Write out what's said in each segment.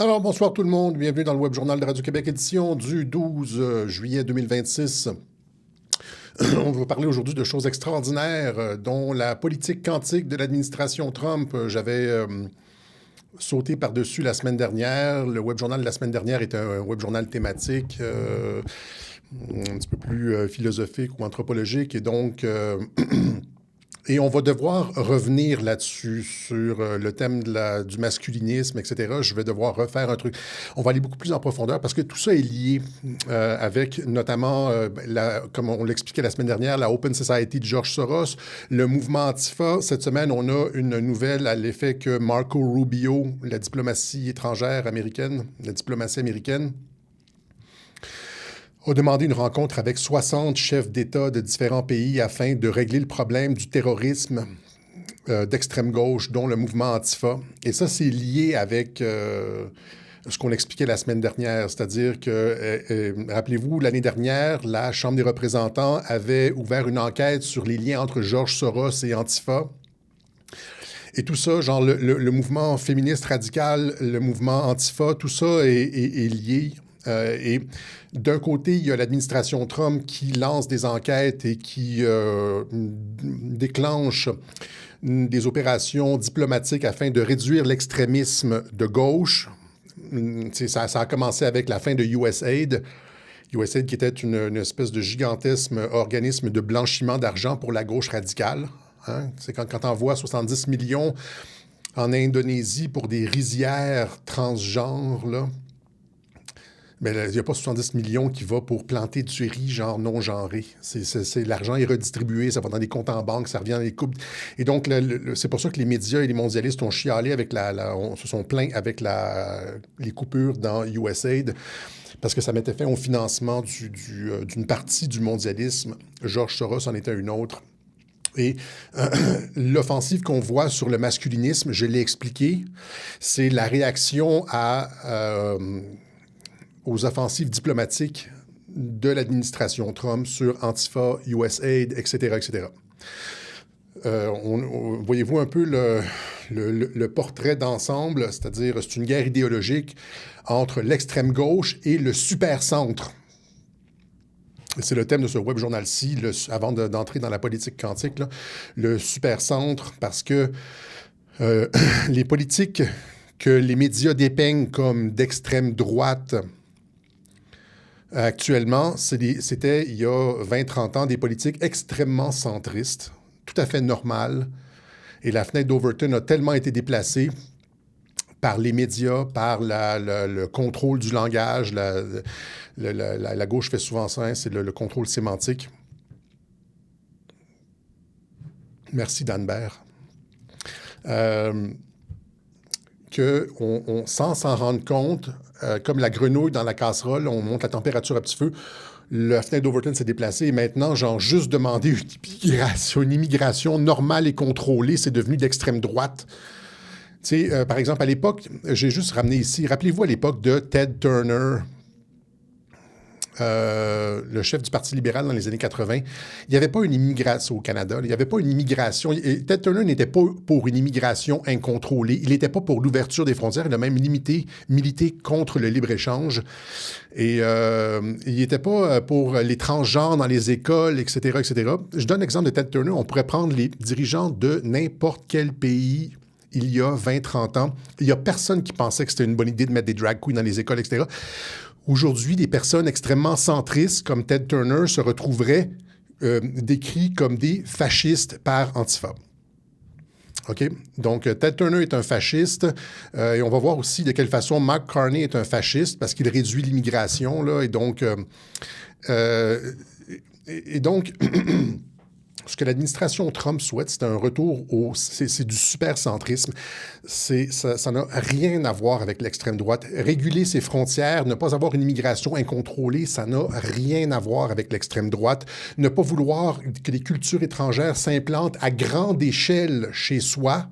Alors, bonsoir tout le monde. Bienvenue dans le Web Journal de Radio-Québec, édition du 12 juillet 2026. On va parler aujourd'hui de choses extraordinaires, dont la politique quantique de l'administration Trump. J'avais sauté par-dessus la semaine dernière. Le Web Journal de la semaine dernière était un Web Journal thématique, un petit peu plus philosophique ou anthropologique. Et donc... Et on va devoir revenir là-dessus, sur le thème du masculinisme, etc. Je vais devoir refaire un truc. On va aller beaucoup plus en profondeur parce que tout ça est lié avec notamment, comme on l'expliquait la semaine dernière, la Open Society de George Soros, le mouvement Antifa. Cette semaine, on a une nouvelle à l'effet que Marco Rubio, la diplomatie étrangère américaine, la diplomatie américaine, a demandé une rencontre avec 60 chefs d'État de différents pays afin de régler le problème du terrorisme d'extrême gauche, dont le mouvement Antifa. Et ça, c'est lié avec ce qu'on expliquait la semaine dernière, c'est-à-dire que, rappelez-vous, l'année dernière, la Chambre des représentants avait ouvert une enquête sur les liens entre George Soros et Antifa. Et tout ça, genre le mouvement féministe radical, le mouvement Antifa, tout ça est lié. Et d'un côté, il y a l'administration Trump qui lance des enquêtes et qui déclenche des opérations diplomatiques afin de réduire l'extrémisme de gauche. Ça a commencé avec la fin de USAID. USAID qui était une espèce de gigantesque organisme de blanchiment d'argent pour la gauche radicale. Hein? C'est quand on voit 70 millions en Indonésie pour des rizières transgenres, là. Mais il n'y a pas 70 millions qui va pour planter du riz genre non-genré. L'argent est redistribué, ça va dans des comptes en banque, ça revient dans les coupes. Et donc, c'est pour ça que les médias et les mondialistes ont chialé avec se sont plaints avec les coupures dans USAID parce que ça mettait fin au financement d'une partie du mondialisme. George Soros en était une autre. Et l'offensive qu'on voit sur le masculinisme, je l'ai expliqué, c'est la réaction aux offensives diplomatiques de l'administration Trump sur Antifa, USAID, etc., etc. Voyez-vous un peu le portrait d'ensemble, c'est-à-dire c'est une guerre idéologique entre l'extrême gauche et le super-centre. C'est le thème de ce web journal-ci, avant d'entrer dans la politique quantique, là, le super-centre, parce que les politiques que les médias dépeignent comme d'extrême droite actuellement, c'était, il y a 20-30 ans, des politiques extrêmement centristes, tout à fait normales. Et la fenêtre d'Overton a tellement été déplacée par les médias, par le contrôle du langage. La gauche fait souvent ça, hein, c'est le contrôle sémantique. Merci, Dan Baird. Sans s'en rendre compte, comme la grenouille dans la casserole, on monte la température à petit feu, la fenêtre d'Overton s'est déplacée et maintenant, genre, juste demander une immigration normale et contrôlée, c'est devenu d'extrême droite. Tu sais, par exemple, à l'époque, j'ai juste ramené ici, rappelez-vous à l'époque de Ted Turner, le chef du Parti libéral dans les années 80, il n'y avait pas une immigration au Canada. Il n'y avait pas une immigration. Ted Turner n'était pas pour une immigration incontrôlée. Il n'était pas pour l'ouverture des frontières. Il a même milité contre le libre-échange. Et il n'était pas pour les transgenres dans les écoles, etc., etc. Je donne l'exemple de Ted Turner. On pourrait prendre les dirigeants de n'importe quel pays il y a 20-30 ans. Il n'y a personne qui pensait que c'était une bonne idée de mettre des drag queens dans les écoles, etc. Aujourd'hui, des personnes extrêmement centristes comme Ted Turner se retrouveraient décrits comme des fascistes par Antifa. OK? Donc, Ted Turner est un fasciste et on va voir aussi de quelle façon Mark Carney est un fasciste parce qu'il réduit l'immigration, là, et donc... Ce que l'administration Trump souhaite, c'est un retour c'est du supercentrisme. Ça n'a rien à voir avec l'extrême droite. Réguler ses frontières, ne pas avoir une immigration incontrôlée, ça n'a rien à voir avec l'extrême droite. Ne pas vouloir que les cultures étrangères s'implantent à grande échelle chez soi,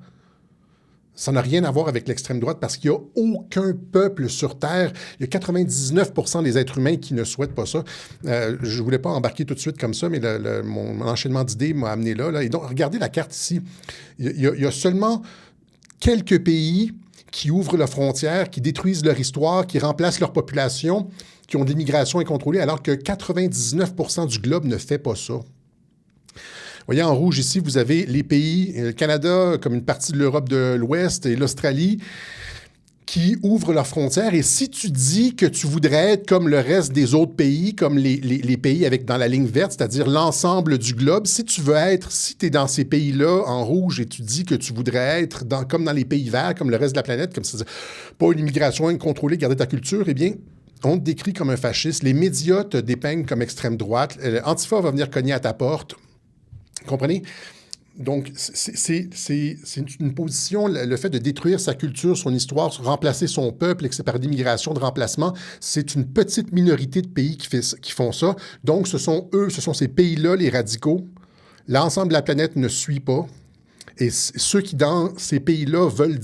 ça n'a rien à voir avec l'extrême droite parce qu'il n'y a aucun peuple sur Terre. Il y a 99% des êtres humains qui ne souhaitent pas ça. Je ne voulais pas embarquer tout de suite comme ça, mais mon enchaînement d'idées m'a amené là. Et donc, regardez la carte ici. Il y a seulement quelques pays qui ouvrent leurs frontières, qui détruisent leur histoire, qui remplacent leur population, qui ont des migrations incontrôlées, alors que 99% du globe ne fait pas ça. Vous voyez, en rouge ici, vous avez les pays, le Canada, comme une partie de l'Europe de l'Ouest et l'Australie, qui ouvrent leurs frontières. Et si tu dis que tu voudrais être comme le reste des autres pays, comme les pays avec dans la ligne verte, c'est-à-dire l'ensemble du globe, si tu es dans ces pays-là en rouge et tu dis que tu voudrais être comme dans les pays verts, comme le reste de la planète, comme c'est pas une immigration incontrôlée, garder ta culture, eh bien, on te décrit comme un fasciste. Les médias te dépeignent comme extrême droite. Antifa va venir cogner à ta porte. Comprenez? Donc, c'est une position, le fait de détruire sa culture, son histoire, remplacer son peuple, et que c'est par l'immigration de remplacement, c'est une petite minorité de pays qui font ça. Donc, ce sont ces pays-là, les radicaux. L'ensemble de la planète ne suit pas. Et ceux qui, dans ces pays-là, veulent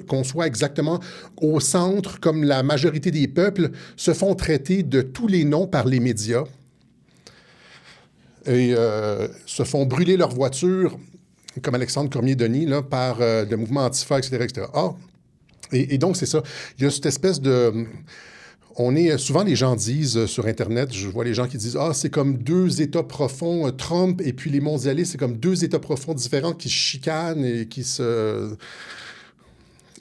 qu'on soit exactement au centre, comme la majorité des peuples, se font traiter de tous les noms par les médias. Et se font brûler leurs voitures, comme Alexandre Cormier-Denis, là, par le mouvement Antifa, etc., etc. Ah, et donc, c'est ça. Il y a cette espèce de... Souvent, les gens disent sur Internet, je vois les gens qui disent « Ah, c'est comme deux États profonds, Trump et puis les mondialistes, c'est comme deux États profonds différents qui se chicanent et qui se... »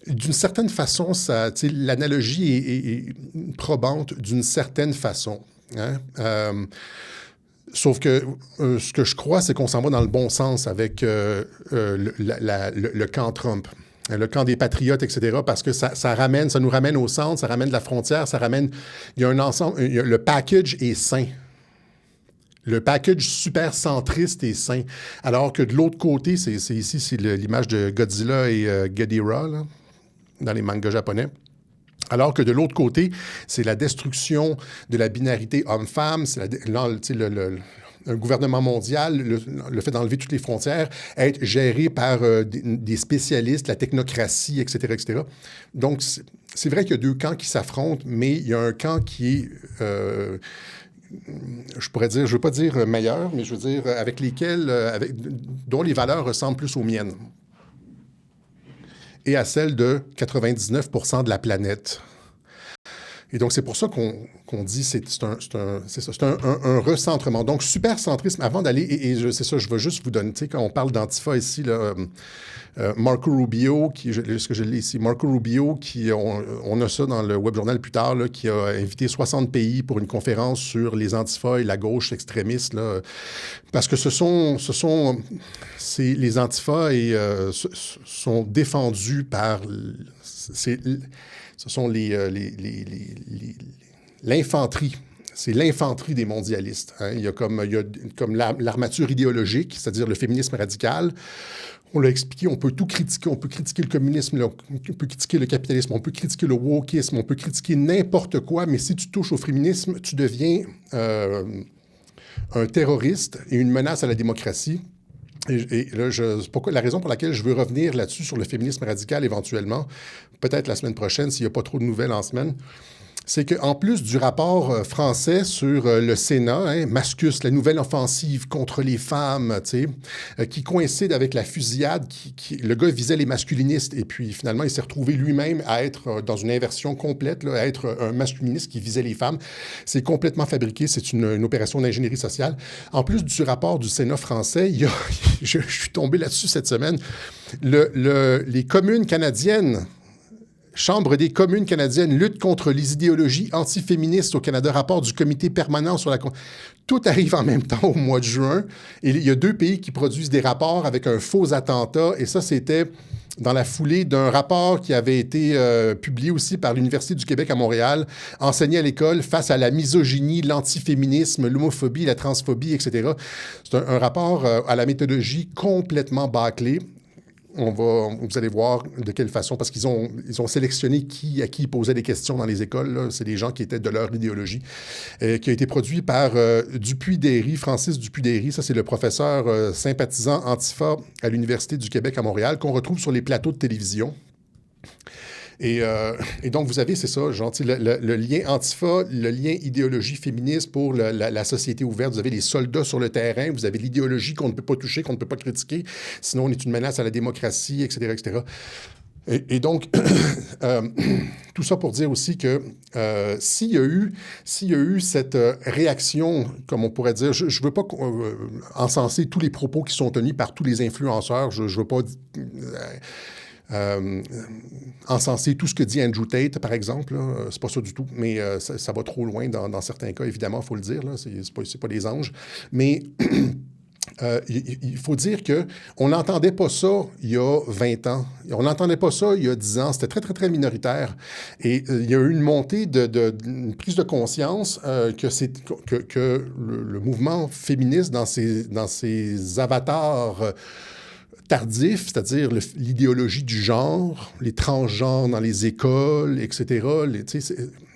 D'une certaine façon, l'analogie est probante d'une certaine façon. Hein? Sauf que ce que je crois, c'est qu'on s'en va dans le bon sens avec le camp Trump, le camp des patriotes, etc., parce que ça nous ramène au centre, ça ramène la frontière, il y a un ensemble, le package est sain. Le package super centriste est sain. Alors que de l'autre côté, c'est l'image de Godzilla et Ghidorah, là, dans les mangas japonais. Alors que de l'autre côté, c'est la destruction de la binarité homme-femme, c'est un gouvernement mondial, le fait d'enlever toutes les frontières, être géré par des spécialistes, la technocratie, etc., etc. Donc, c'est vrai qu'il y a deux camps qui s'affrontent, mais il y a un camp qui est, je pourrais dire, je ne veux pas dire meilleur, mais je veux dire dont les valeurs ressemblent plus aux miennes et à celle de 99% de la planète. Et donc, c'est pour ça qu'on dit c'est un recentrement. Donc, super-centrisme, avant d'aller, c'est ça, je veux juste vous donner, tu sais, quand on parle d'Antifa ici, là, Marco Rubio, ce que je lis ici, Marco Rubio, on a ça dans le web journal plus tard, là, qui a invité 60 pays pour une conférence sur les Antifa et la gauche extrémiste, là, parce que les Antifa sont défendus par... Ce sont l'infanterie. C'est l'infanterie des mondialistes. Hein. Il y a comme l'armature idéologique, c'est-à-dire le féminisme radical. On l'a expliqué, on peut tout critiquer. On peut critiquer le communisme, on peut critiquer le capitalisme, on peut critiquer le wokisme, on peut critiquer n'importe quoi, mais si tu touches au féminisme, tu deviens un terroriste et une menace à la démocratie. Et là, la raison pour laquelle je veux revenir là-dessus, sur le féminisme radical éventuellement, peut-être la semaine prochaine, s'il n'y a pas trop de nouvelles en semaine, c'est qu'en plus du rapport français sur le Sénat, hein, Mascus, la nouvelle offensive contre les femmes, qui coïncide avec la fusillade, le gars visait les masculinistes, et puis finalement, il s'est retrouvé lui-même à être dans une inversion complète, là, à être un masculiniste qui visait les femmes. C'est complètement fabriqué, c'est une opération d'ingénierie sociale. En plus du rapport du Sénat français, je suis tombé là-dessus cette semaine, les communes canadiennes, Chambre des communes canadiennes, lutte contre les idéologies antiféministes au Canada, rapport du comité permanent sur la... Tout arrive en même temps au mois de juin. Et il y a deux pays qui produisent des rapports avec un faux attentat. Et ça, c'était dans la foulée d'un rapport qui avait été publié aussi par l'Université du Québec à Montréal, enseigné à l'école face à la misogynie, l'antiféminisme, l'homophobie, la transphobie, etc. C'est un rapport à la méthodologie complètement bâclé. Vous allez voir de quelle façon, parce qu'ils ont sélectionné à qui ils posaient des questions dans les écoles. C'est des gens qui étaient de leur idéologie, qui a été produit par Dupuis-Derry, Francis Dupuis-Derry. Ça, c'est le professeur sympathisant Antifa à l'Université du Québec à Montréal, qu'on retrouve sur les plateaux de télévision. Et donc, vous avez, c'est ça, genre, le lien Antifa, le lien idéologie féministe pour la société ouverte. Vous avez les soldats sur le terrain, vous avez l'idéologie qu'on ne peut pas toucher, qu'on ne peut pas critiquer, sinon on est une menace à la démocratie, etc., etc. Et donc, tout ça pour dire aussi que s'il y a eu cette réaction, comme on pourrait dire, je ne veux pas encenser tous les propos qui sont tenus par tous les influenceurs, je ne veux pas encenser tout ce que dit Andrew Tate, par exemple. C'est pas ça du tout, mais ça va trop loin dans certains cas, évidemment, il faut le dire. C'est pas des anges. Mais il faut dire qu'on n'entendait pas ça il y a 20 ans. On n'entendait pas ça il y a 10 ans. C'était très, très, très minoritaire. Et il y a eu une montée une prise de conscience que le mouvement féministe dans ses avatars tardifs, c'est-à-dire l'idéologie du genre, les transgenres dans les écoles, etc.,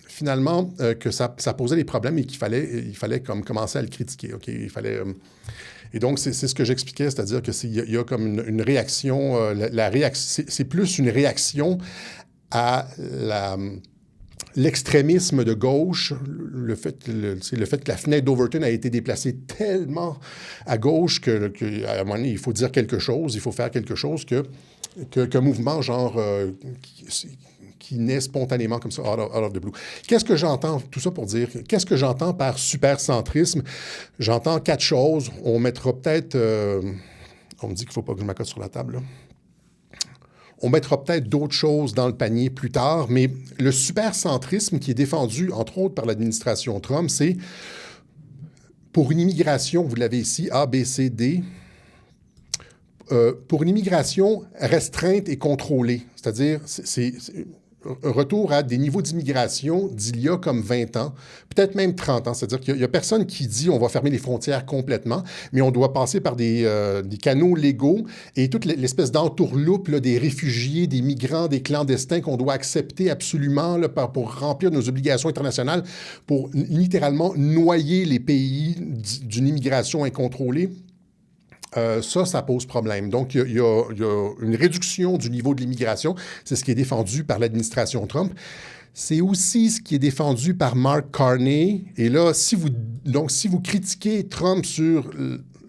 finalement, que ça posait des problèmes et qu'il fallait comme commencer à le critiquer. OK? Il fallait... Et donc, c'est ce que j'expliquais, c'est-à-dire qu'il y a comme une réaction, c'est plus une réaction à l'extrémisme de gauche, c'est le fait que la fenêtre d'Overton a été déplacée tellement à gauche qu'à un moment donné, il faut dire quelque chose, il faut faire quelque chose qu'un mouvement genre qui naît spontanément comme ça, out of the blue. Qu'est-ce que j'entends? Tout ça pour dire, qu'est-ce que j'entends par supercentrisme? J'entends 4 choses. On mettra peut-être... on me dit qu'il ne faut pas que je m'accote sur la table, là. On mettra peut-être d'autres choses dans le panier plus tard, mais le supercentrisme qui est défendu, entre autres, par l'administration Trump, c'est pour une immigration, vous l'avez ici, A, B, C, D, pour une immigration restreinte et contrôlée. C'est-à-dire, c'est un retour à des niveaux d'immigration d'il y a comme 20 ans, peut-être même 30 ans. C'est-à-dire qu'il n'y a personne qui dit on va fermer les frontières complètement, mais on doit passer par des canaux légaux et toute l'espèce d'entourloupe là, des réfugiés, des migrants, des clandestins qu'on doit accepter absolument là, pour remplir nos obligations internationales, pour littéralement noyer les pays d'une immigration incontrôlée. Ça pose problème. Donc, il y a une réduction du niveau de l'immigration. C'est ce qui est défendu par l'administration Trump. C'est aussi ce qui est défendu par Mark Carney. Et là, si vous critiquez Trump sur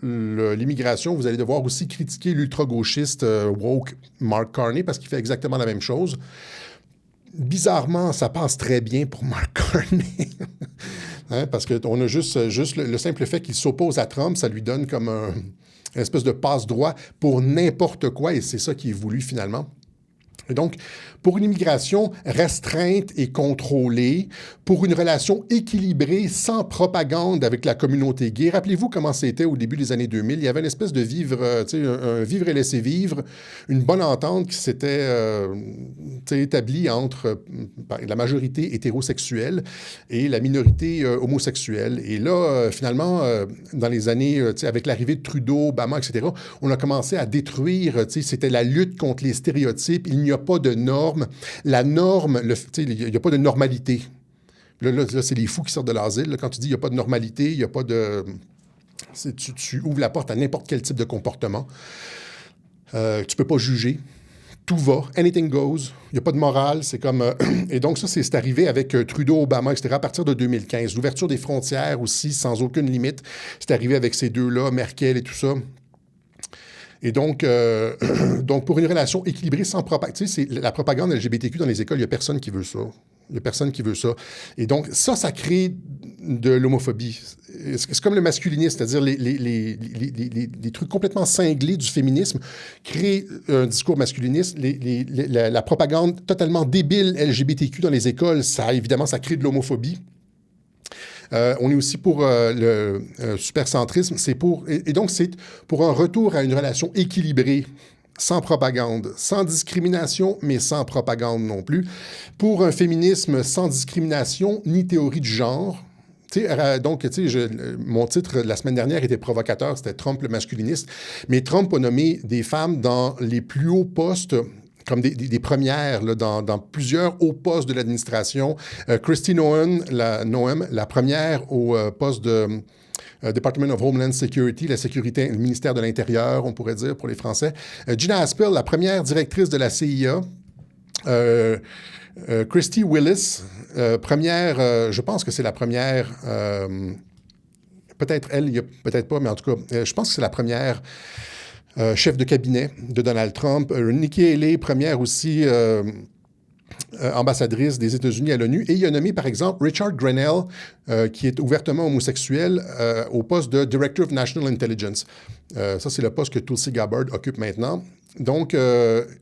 l'immigration, vous allez devoir aussi critiquer l'ultra-gauchiste woke Mark Carney parce qu'il fait exactement la même chose. Bizarrement, ça passe très bien pour Mark Carney. Hein, parce qu'on a juste le simple fait qu'il s'oppose à Trump, ça lui donne comme une espèce de passe-droit pour n'importe quoi, et c'est ça qui est voulu finalement. Et donc, pour une immigration restreinte et contrôlée, pour une relation équilibrée, sans propagande avec la communauté gay. Rappelez-vous comment c'était au début des années 2000. Il y avait une espèce de vivre, un vivre et laisser vivre, une bonne entente qui s'était établie entre la majorité hétérosexuelle et la minorité homosexuelle. Et là, finalement, dans les années, avec l'arrivée de Trudeau, Obama, etc., on a commencé à détruire, c'était la lutte contre les stéréotypes. Il n'y a pas de normes. La norme, il n'y a pas de normalité. Là, c'est les fous qui sortent de l'asile. Là, quand tu dis qu'il n'y a pas de normalité, il n'y a pas de... Tu ouvres la porte à n'importe quel type de comportement. Tu ne peux pas juger. Tout va. Anything goes. Il n'y a pas de morale. C'est comme... Et donc, ça, c'est arrivé avec Trudeau, Obama, etc. à partir de 2015. L'ouverture des frontières aussi, sans aucune limite. C'est arrivé avec ces deux-là, Merkel et tout ça. Et donc, pour une relation équilibrée sans propagande, c'est la propagande LGBTQ dans les écoles, il n'y a personne qui veut ça. Il n'y a personne qui veut ça. Et donc, ça crée de l'homophobie. C'est comme le masculinisme, c'est-à-dire les trucs complètement cinglés du féminisme créent un discours masculiniste. La propagande totalement débile LGBTQ dans les écoles, évidemment, ça crée de l'homophobie. On est aussi pour le supercentrisme. Et donc, c'est pour un retour à une relation équilibrée, sans propagande, sans discrimination, mais sans propagande non plus. Pour un féminisme sans discrimination ni théorie du genre. Donc, mon titre de la semaine dernière était provocateur, c'était Trump le masculiniste. Mais Trump a nommé des femmes dans les plus hauts postes comme des premières là, dans plusieurs hauts postes de l'administration. Kristi Noem, la première au poste de Department of Homeland Security, le ministère de l'Intérieur, on pourrait dire pour les Français. Gina Haspel, la première directrice de la CIA. Christy Willis, première, je pense que c'est la première... peut-être elle, peut-être pas, mais en tout cas, je pense que c'est la première chef de cabinet de Donald Trump. Nikki Haley, première aussi ambassadrice des États-Unis à l'ONU. Et il a nommé, par exemple, Richard Grenell, qui est ouvertement homosexuel, au poste de Director of National Intelligence. Ça, c'est le poste que Tulsi Gabbard occupe maintenant. Donc,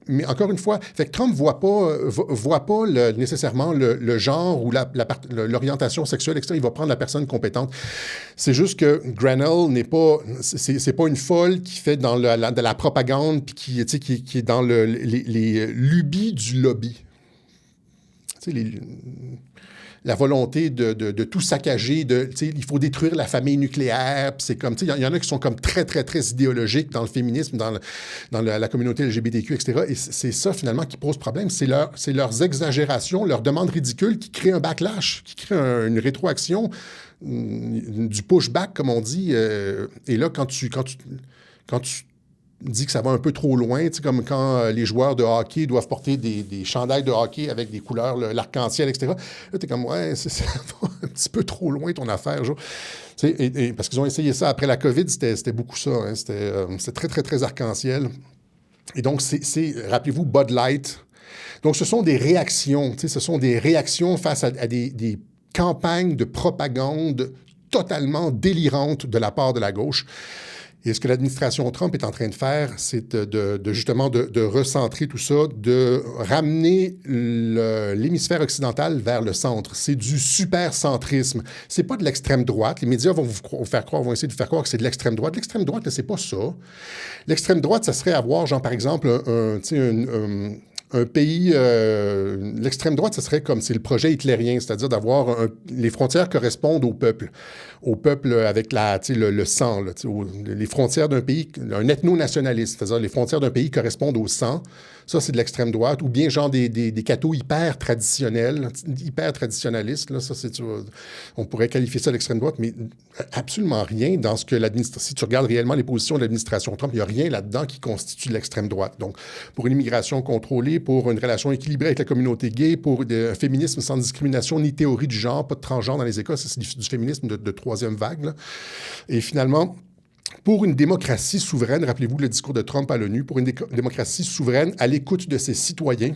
mais encore une fois, fait que Trump voit pas nécessairement le genre ou l'orientation sexuelle, etc. Il va prendre la personne compétente. C'est juste que Grenell n'est pas, c'est pas une folle qui fait de la propagande puis qui est dans les lubies du lobby. Tu sais, la volonté de tout saccager, il faut détruire la famille nucléaire. C'est comme, il y en a qui sont comme très, très, très idéologiques dans le féminisme, dans la communauté LGBTQ, etc. Et c'est ça, finalement, qui pose problème. C'est leurs exagérations, leurs demandes ridicules qui créent un backlash, qui créent une rétroaction, du pushback, comme on dit. Et là, quand tu dit que ça va un peu trop loin, comme quand les joueurs de hockey doivent porter des chandails de hockey avec des couleurs, l'arc-en-ciel, etc. Là, t'es comme, ouais, ça va un petit peu trop loin ton affaire. Parce qu'ils ont essayé ça après la COVID, c'était beaucoup ça. Hein, c'était très, très, très arc-en-ciel. Et donc, rappelez-vous, Bud Light. Donc, ce sont des réactions. Ce sont des réactions face à des campagnes de propagande totalement délirantes de la part de la gauche. Et ce que l'administration Trump est en train de faire, c'est justement de recentrer tout ça, de ramener l'hémisphère occidental vers le centre. C'est du super-centrisme. C'est pas de l'extrême droite. Les médias vont vont essayer de vous faire croire que c'est de l'extrême droite. L'extrême droite, c'est pas ça. L'extrême droite, ça serait avoir, genre, par exemple, un pays, l'extrême droite, ce serait comme c'est le projet hitlérien, c'est-à-dire d'avoir les frontières correspondent au peuple avec le sang, là, les frontières d'un pays, un ethno-nationaliste, c'est-à-dire les frontières d'un pays correspondent au sang. Ça, c'est de l'extrême droite. Ou bien genre des cathos hyper traditionnels, hyper traditionnalistes. Là, ça, on pourrait qualifier ça d'extrême droite, mais absolument rien dans ce que l'administration... Si tu regardes réellement les positions de l'administration Trump, il n'y a rien là-dedans qui constitue de l'extrême droite. Donc, pour une immigration contrôlée, pour une relation équilibrée avec la communauté gay, pour un féminisme sans discrimination ni théorie du genre, pas de transgenre dans les écoles, c'est du féminisme de troisième vague. Là. Et finalement... Pour une démocratie souveraine, rappelez-vous le discours de Trump à l'ONU, pour une démocratie souveraine à l'écoute de ses citoyens,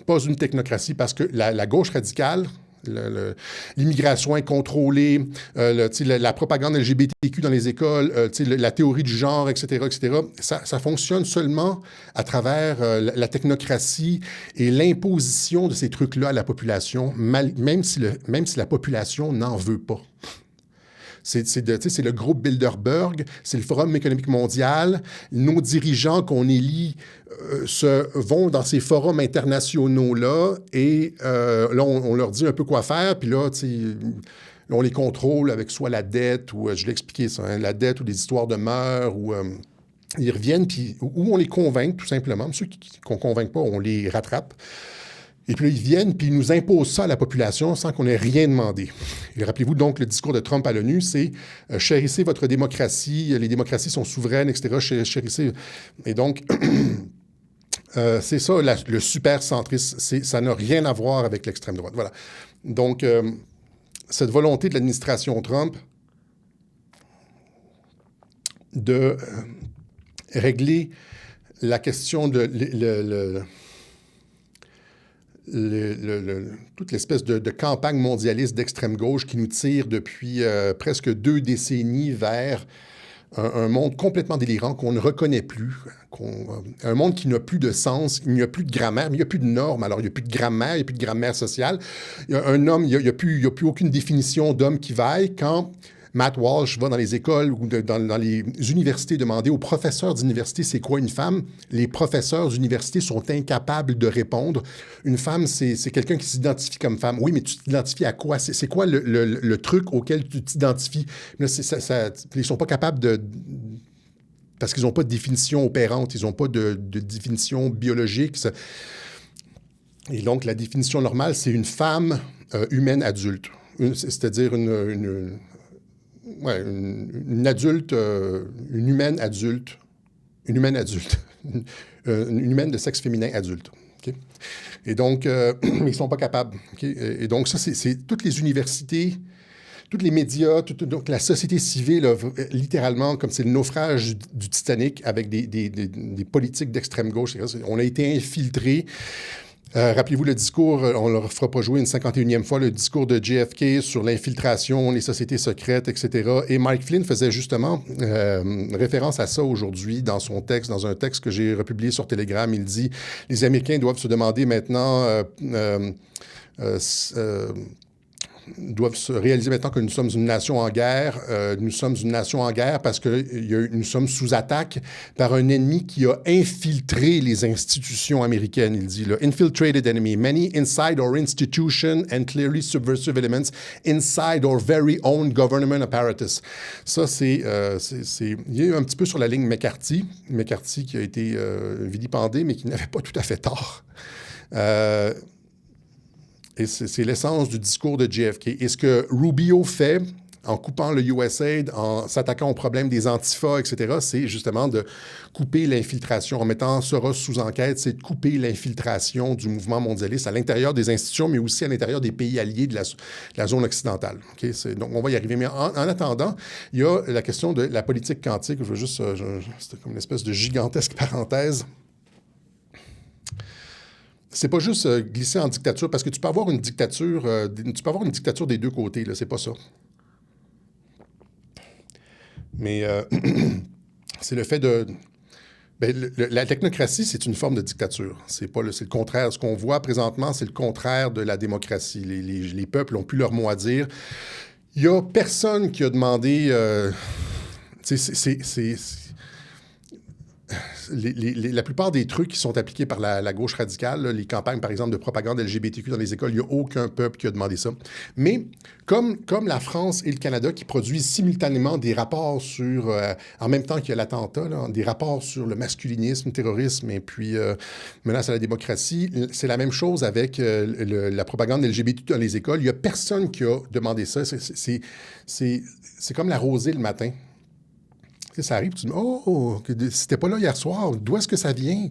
pas une technocratie, parce que la gauche radicale, l'immigration incontrôlée, la propagande LGBTQ dans les écoles, la théorie du genre, etc., ça fonctionne seulement à travers la technocratie et l'imposition de ces trucs-là à la population, même si la population n'en veut pas. C'est le groupe Bilderberg, c'est le Forum économique mondial. Nos dirigeants qu'on élit vont dans ces forums internationaux-là et là, on leur dit un peu quoi faire. Puis là, on les contrôle avec soit la dette ou, je l'ai expliqué ça, hein, la dette ou des histoires de mœurs ou... ils reviennent, puis ou on les convainc, tout simplement. Ceux qu'on ne convainc pas, on les rattrape. Et puis là, ils viennent, puis ils nous imposent ça à la population sans qu'on ait rien demandé. Et rappelez-vous donc, le discours de Trump à l'ONU, c'est chérissez votre démocratie, les démocraties sont souveraines, etc. Chérissez. Et donc, c'est ça, le super-centrisme. Ça n'a rien à voir avec l'extrême droite. Voilà. Donc, cette volonté de l'administration Trump de régler la question de toute l'espèce de campagne mondialiste d'extrême gauche qui nous tire depuis presque 2 décennies vers un monde complètement délirant qu'on ne reconnaît plus, un monde qui n'a plus de sens, il n'y a plus de grammaire, mais il n'y a plus de normes. Alors, il n'y a plus de grammaire, il n'y a plus de grammaire sociale. Il y a un homme, il n'y a plus aucune définition d'homme qui vaille quand Matt Walsh va dans les écoles ou dans les universités demander aux professeurs d'université c'est quoi une femme. Les professeurs d'université sont incapables de répondre. Une femme, c'est quelqu'un qui s'identifie comme femme. Oui, mais tu t'identifies à quoi? C'est quoi le truc auquel tu t'identifies? Là, ils ne sont pas capables parce qu'ils n'ont pas de définition opérante, ils n'ont pas de définition biologique. Et donc, la définition normale, c'est une femme humaine adulte. C'est-à-dire une adulte, une humaine adulte, une humaine de sexe féminin adulte. Okay? Et donc, ils ne sont pas capables. Okay? Et donc, ça, c'est toutes les universités tous les médias, donc la société civile, littéralement, comme c'est le naufrage du Titanic avec des politiques d'extrême gauche. On a été infiltrés. Rappelez-vous le discours, on ne leur fera pas jouer une 51e fois, le discours de JFK sur l'infiltration, les sociétés secrètes, etc. Et Mike Flynn faisait justement référence à ça aujourd'hui dans son texte, dans un texte que j'ai republié sur Telegram. Il dit « Les Américains doivent se demander maintenant... doivent se réaliser maintenant que nous sommes une nation en guerre. Nous sommes une nation en guerre parce que nous sommes sous attaque par un ennemi qui a infiltré les institutions américaines. Il dit, là, infiltrated enemy, many inside our institution and clearly subversive elements inside our very own government apparatus. Ça, c'est il y a eu un petit peu sur la ligne McCarthy qui a été vilipendé, mais qui n'avait pas tout à fait tort. Et c'est l'essence du discours de JFK. Et ce que Rubio fait en coupant le USAID, en s'attaquant au problème des antifas, etc., c'est justement de couper l'infiltration. En mettant Soros sous enquête, c'est de couper l'infiltration du mouvement mondialiste à l'intérieur des institutions, mais aussi à l'intérieur des pays alliés de la zone occidentale. Okay? Donc, on va y arriver. Mais en attendant, il y a la question de la politique quantique. Je veux juste... c'est comme une espèce de gigantesque parenthèse. C'est pas juste glisser en dictature, parce que tu peux avoir une dictature, des deux côtés, là, c'est pas ça. Mais c'est le fait de... la technocratie, c'est une forme de dictature. C'est le contraire. Ce qu'on voit présentement, c'est le contraire de la démocratie. Les peuples n'ont plus leur mot à dire. Il n'y a personne qui a demandé... la plupart des trucs qui sont appliqués par la gauche radicale, là, les campagnes, par exemple, de propagande LGBTQ dans les écoles, il n'y a aucun peuple qui a demandé ça. Mais comme la France et le Canada qui produisent simultanément des rapports sur, en même temps qu'il y a l'attentat, là, des rapports sur le masculinisme, le terrorisme et puis menace à la démocratie, c'est la même chose avec la propagande LGBT dans les écoles. Il n'y a personne qui a demandé ça. C'est comme la rosée le matin. Ça arrive, tu dis « Oh, c'était pas là hier soir, d'où est-ce que ça vient? »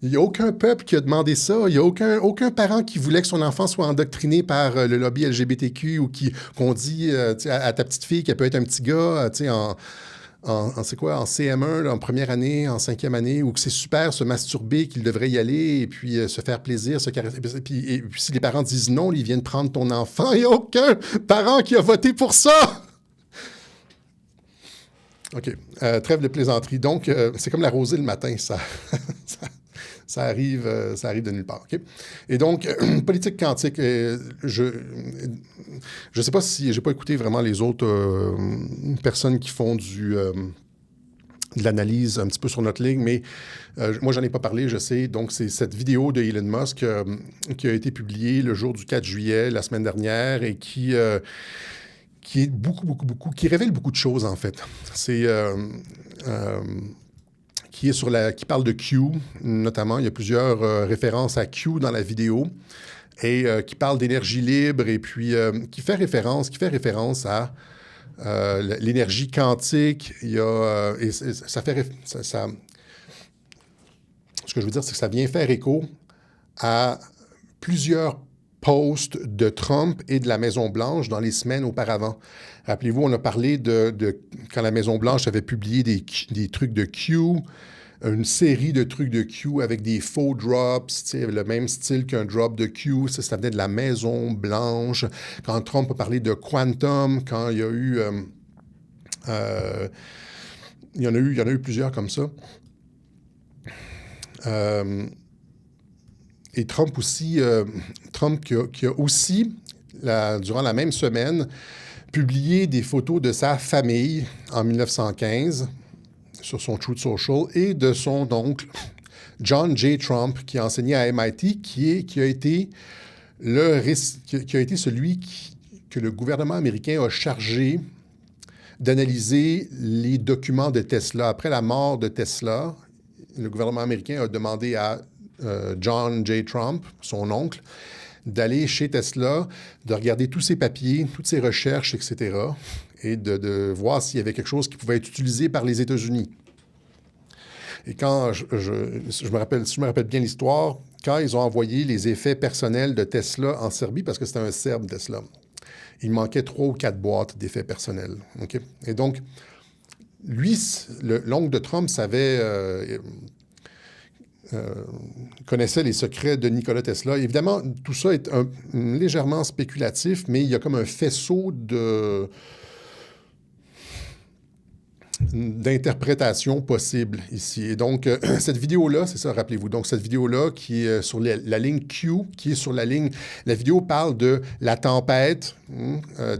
Il n'y a aucun peuple qui a demandé ça. Il n'y a aucun parent qui voulait que son enfant soit endoctriné par le lobby LGBTQ ou qu'on dit à ta petite fille qu'elle peut être un petit gars en CM1, là, en première année, en 5e année, ou que c'est super se masturber, qu'il devrait y aller et puis se faire plaisir, se caresser. Et puis si les parents disent non, ils viennent prendre ton enfant. Il n'y a aucun parent qui a voté pour ça! OK. Trêve de plaisanterie. Donc, c'est comme la rosée le matin, ça arrive de nulle part. OK? Et donc, politique quantique, je ne sais pas si... j'ai pas écouté vraiment les autres personnes qui font de l'analyse un petit peu sur notre ligne, mais moi, j'en ai pas parlé, je sais. Donc, c'est cette vidéo de Elon Musk qui a été publiée le jour du 4 juillet, la semaine dernière, et qui est qui révèle beaucoup de choses, en fait. C'est... qui parle de Q, notamment. Il y a plusieurs références à Q dans la vidéo, et qui parle d'énergie libre, et puis qui fait référence à l'énergie quantique. Il y a... ce que je veux dire, c'est que ça vient faire écho à plusieurs posts de Trump et de la Maison-Blanche dans les semaines auparavant. Rappelez-vous, on a parlé de quand la Maison-Blanche avait publié des trucs de Q, une série de trucs de Q avec des faux drops, le même style qu'un drop de Q, ça venait de la Maison-Blanche. Quand Trump a parlé de quantum, quand il y a eu... il y en a eu plusieurs comme ça. Et Trump aussi, qui a aussi, durant la même semaine, publié des photos de sa famille en 1915 sur son Truth Social et de son oncle, John J. Trump, qui a enseigné à MIT, qui a été celui que le gouvernement américain a chargé d'analyser les documents de Tesla. Après la mort de Tesla, le gouvernement américain a demandé à John J. Trump, son oncle, d'aller chez Tesla, de regarder tous ses papiers, toutes ses recherches, etc., et de voir s'il y avait quelque chose qui pouvait être utilisé par les États-Unis. Et quand si je me rappelle bien l'histoire, quand ils ont envoyé les effets personnels de Tesla en Serbie, parce que c'était un Serbe, Tesla. Il manquait 3 ou 4 boîtes d'effets personnels. Okay? Et donc, lui, l'oncle de Trump connaissait les secrets de Nikola Tesla. Évidemment, tout ça est légèrement spéculatif, mais il y a comme un faisceau d'interprétation possible ici. Et donc, cette vidéo-là, c'est ça, rappelez-vous. Donc, cette vidéo-là qui est sur la ligne Q, qui est sur la ligne... La vidéo parle de la tempête,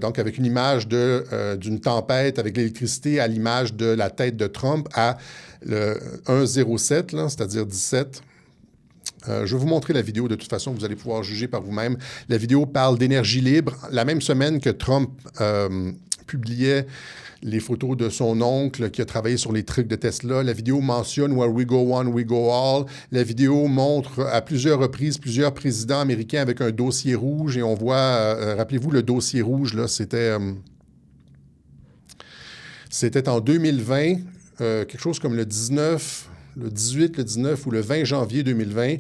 donc avec une image d'une tempête avec l'électricité à l'image de la tête de Trump à le 1,07, c'est-à-dire 17. Je vais vous montrer la vidéo. De toute façon, vous allez pouvoir juger par vous-même. La vidéo parle d'énergie libre. La même semaine que Trump publiait les photos de son oncle qui a travaillé sur les trucs de Tesla. La vidéo mentionne « Where we go one, we go all ». La vidéo montre à plusieurs reprises plusieurs présidents américains avec un dossier rouge et on voit, rappelez-vous, le dossier rouge, là, c'était en 2020, quelque chose comme le 18, le 19 ou le 20 janvier 2020.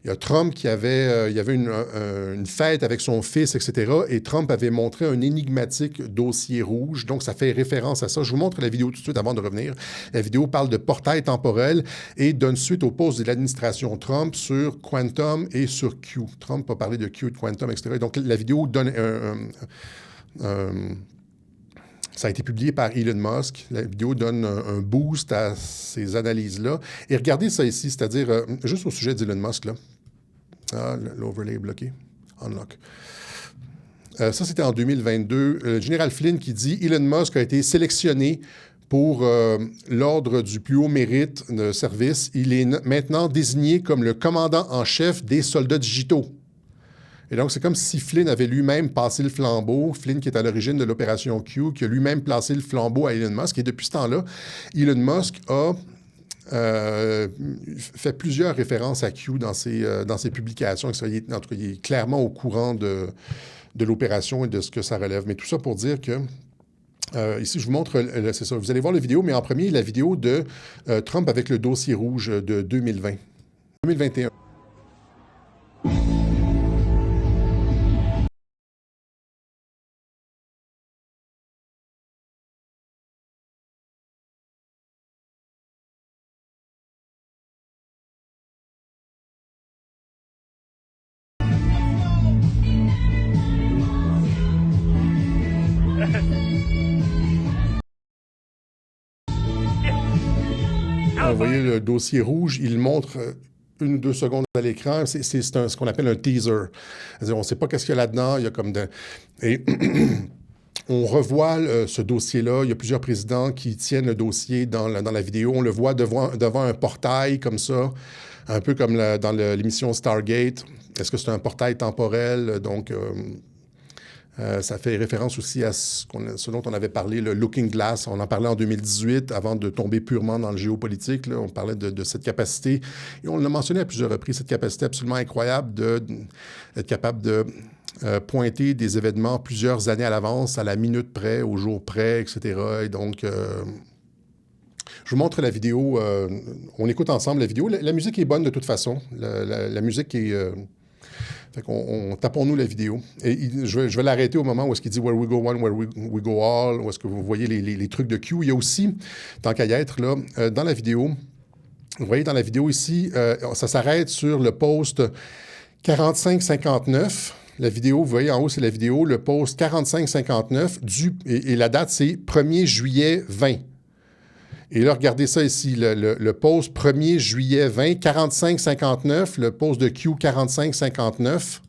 Il y a Trump il y avait une fête avec son fils, etc. Et Trump avait montré un énigmatique dossier rouge. Donc, ça fait référence à ça. Je vous montre la vidéo tout de suite avant de revenir. La vidéo parle de portail temporel et donne suite aux posts de l'administration Trump sur Quantum et sur Q. Trump a parlé de Q, de Quantum, etc. Donc, la vidéo donne ça a été publié par Elon Musk. La vidéo donne un boost à ces analyses-là. Et regardez ça ici, c'est-à-dire, juste au sujet d'Elon Musk, là. Ah, l'overlay est bloqué. Unlock. Ça, c'était en 2022. Le général Flynn qui dit « Elon Musk a été sélectionné pour l'ordre du plus haut mérite de service. Il est maintenant désigné comme le commandant en chef des soldats digitaux. » Et donc, c'est comme si Flynn avait lui-même passé le flambeau, Flynn qui est à l'origine de l'opération Q, qui a lui-même placé le flambeau à Elon Musk. Et depuis ce temps-là, Elon Musk a fait plusieurs références à Q dans ses publications. En tout cas, il est clairement au courant de l'opération et de ce que ça relève. Mais tout ça pour dire que ici, je vous montre, c'est ça, vous allez voir la vidéo, mais en premier, la vidéo de Trump avec le dossier rouge de 2020. 2021. Vous voyez le dossier rouge, il montre 1 ou 2 secondes à l'écran. C'est ce qu'on appelle un teaser. C'est-à-dire, on ne sait pas qu'est-ce qu'il y a là-dedans. Il y a comme Et on revoit ce dossier-là. Il y a plusieurs présidents qui tiennent le dossier dans la vidéo. On le voit devant un portail comme ça, un peu comme dans l'émission Stargate. Est-ce que c'est un portail temporel? Donc, ça fait référence aussi à ce dont on avait parlé, le Looking Glass. On en parlait en 2018, avant de tomber purement dans le géopolitique. Là, on parlait de cette capacité, et on l'a mentionné à plusieurs reprises, cette capacité absolument incroyable d'être capable de pointer des événements plusieurs années à l'avance, à la minute près, au jour près, etc. Et donc, je vous montre la vidéo. On écoute ensemble la vidéo. La musique est bonne de toute façon. La musique est... Fait qu'on tapons-nous la vidéo. Et je vais l'arrêter au moment où est-ce qu'il dit « Where we go one, where we go all », où est-ce que vous voyez les trucs de Q. Il y a aussi, tant qu'à y être, là, dans la vidéo, vous voyez dans la vidéo ici, ça s'arrête sur le post 4559. La vidéo, vous voyez en haut, c'est la vidéo, le post 4559, et la date, c'est 1er juillet 20. Et là, regardez ça ici, le post 1er juillet 20, 45-59, le post de Q 45-59,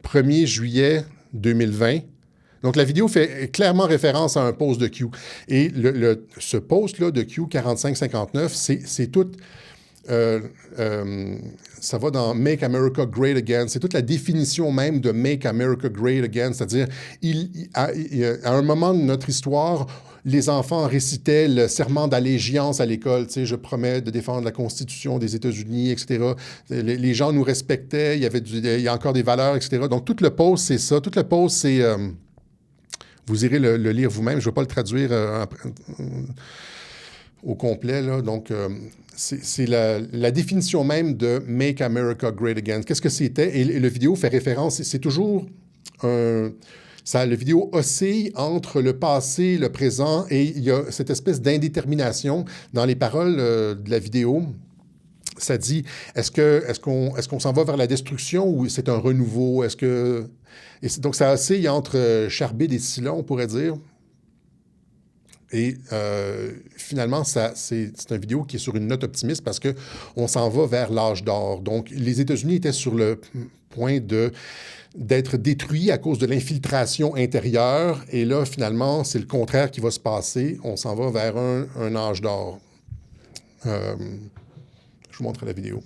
1er juillet 2020. Donc, la vidéo fait clairement référence à un post de Q. Et ce post-là de Q 45-59, c'est tout... ça va dans Make America Great Again. C'est toute la définition même de Make America Great Again. C'est-à-dire, à un moment de notre histoire, les enfants récitaient le serment d'allégeance à l'école. Tu sais, je promets de défendre la Constitution des États-Unis, etc. Les gens nous respectaient. Il y a encore des valeurs, etc. Donc, tout le post, c'est ça. Tout le post, c'est... vous irez le lire vous-même. Je ne vais pas le traduire. au complet, là. Donc, c'est la définition même de Make America Great Again. Qu'est-ce que c'était? Et le vidéo fait référence, c'est toujours le vidéo oscille entre le passé, le présent, et il y a cette espèce d'indétermination dans les paroles de la vidéo. Ça dit, est-ce qu'on s'en va vers la destruction ou c'est un renouveau? Donc, ça oscille entre Charbide et Scylla, on pourrait dire. Et finalement, c'est une vidéo qui est sur une note optimiste parce qu'on s'en va vers l'âge d'or. Donc, les États-Unis étaient sur le point d'être détruits à cause de l'infiltration intérieure. Et là, finalement, c'est le contraire qui va se passer. On s'en va vers un âge d'or. Je vous montre la vidéo.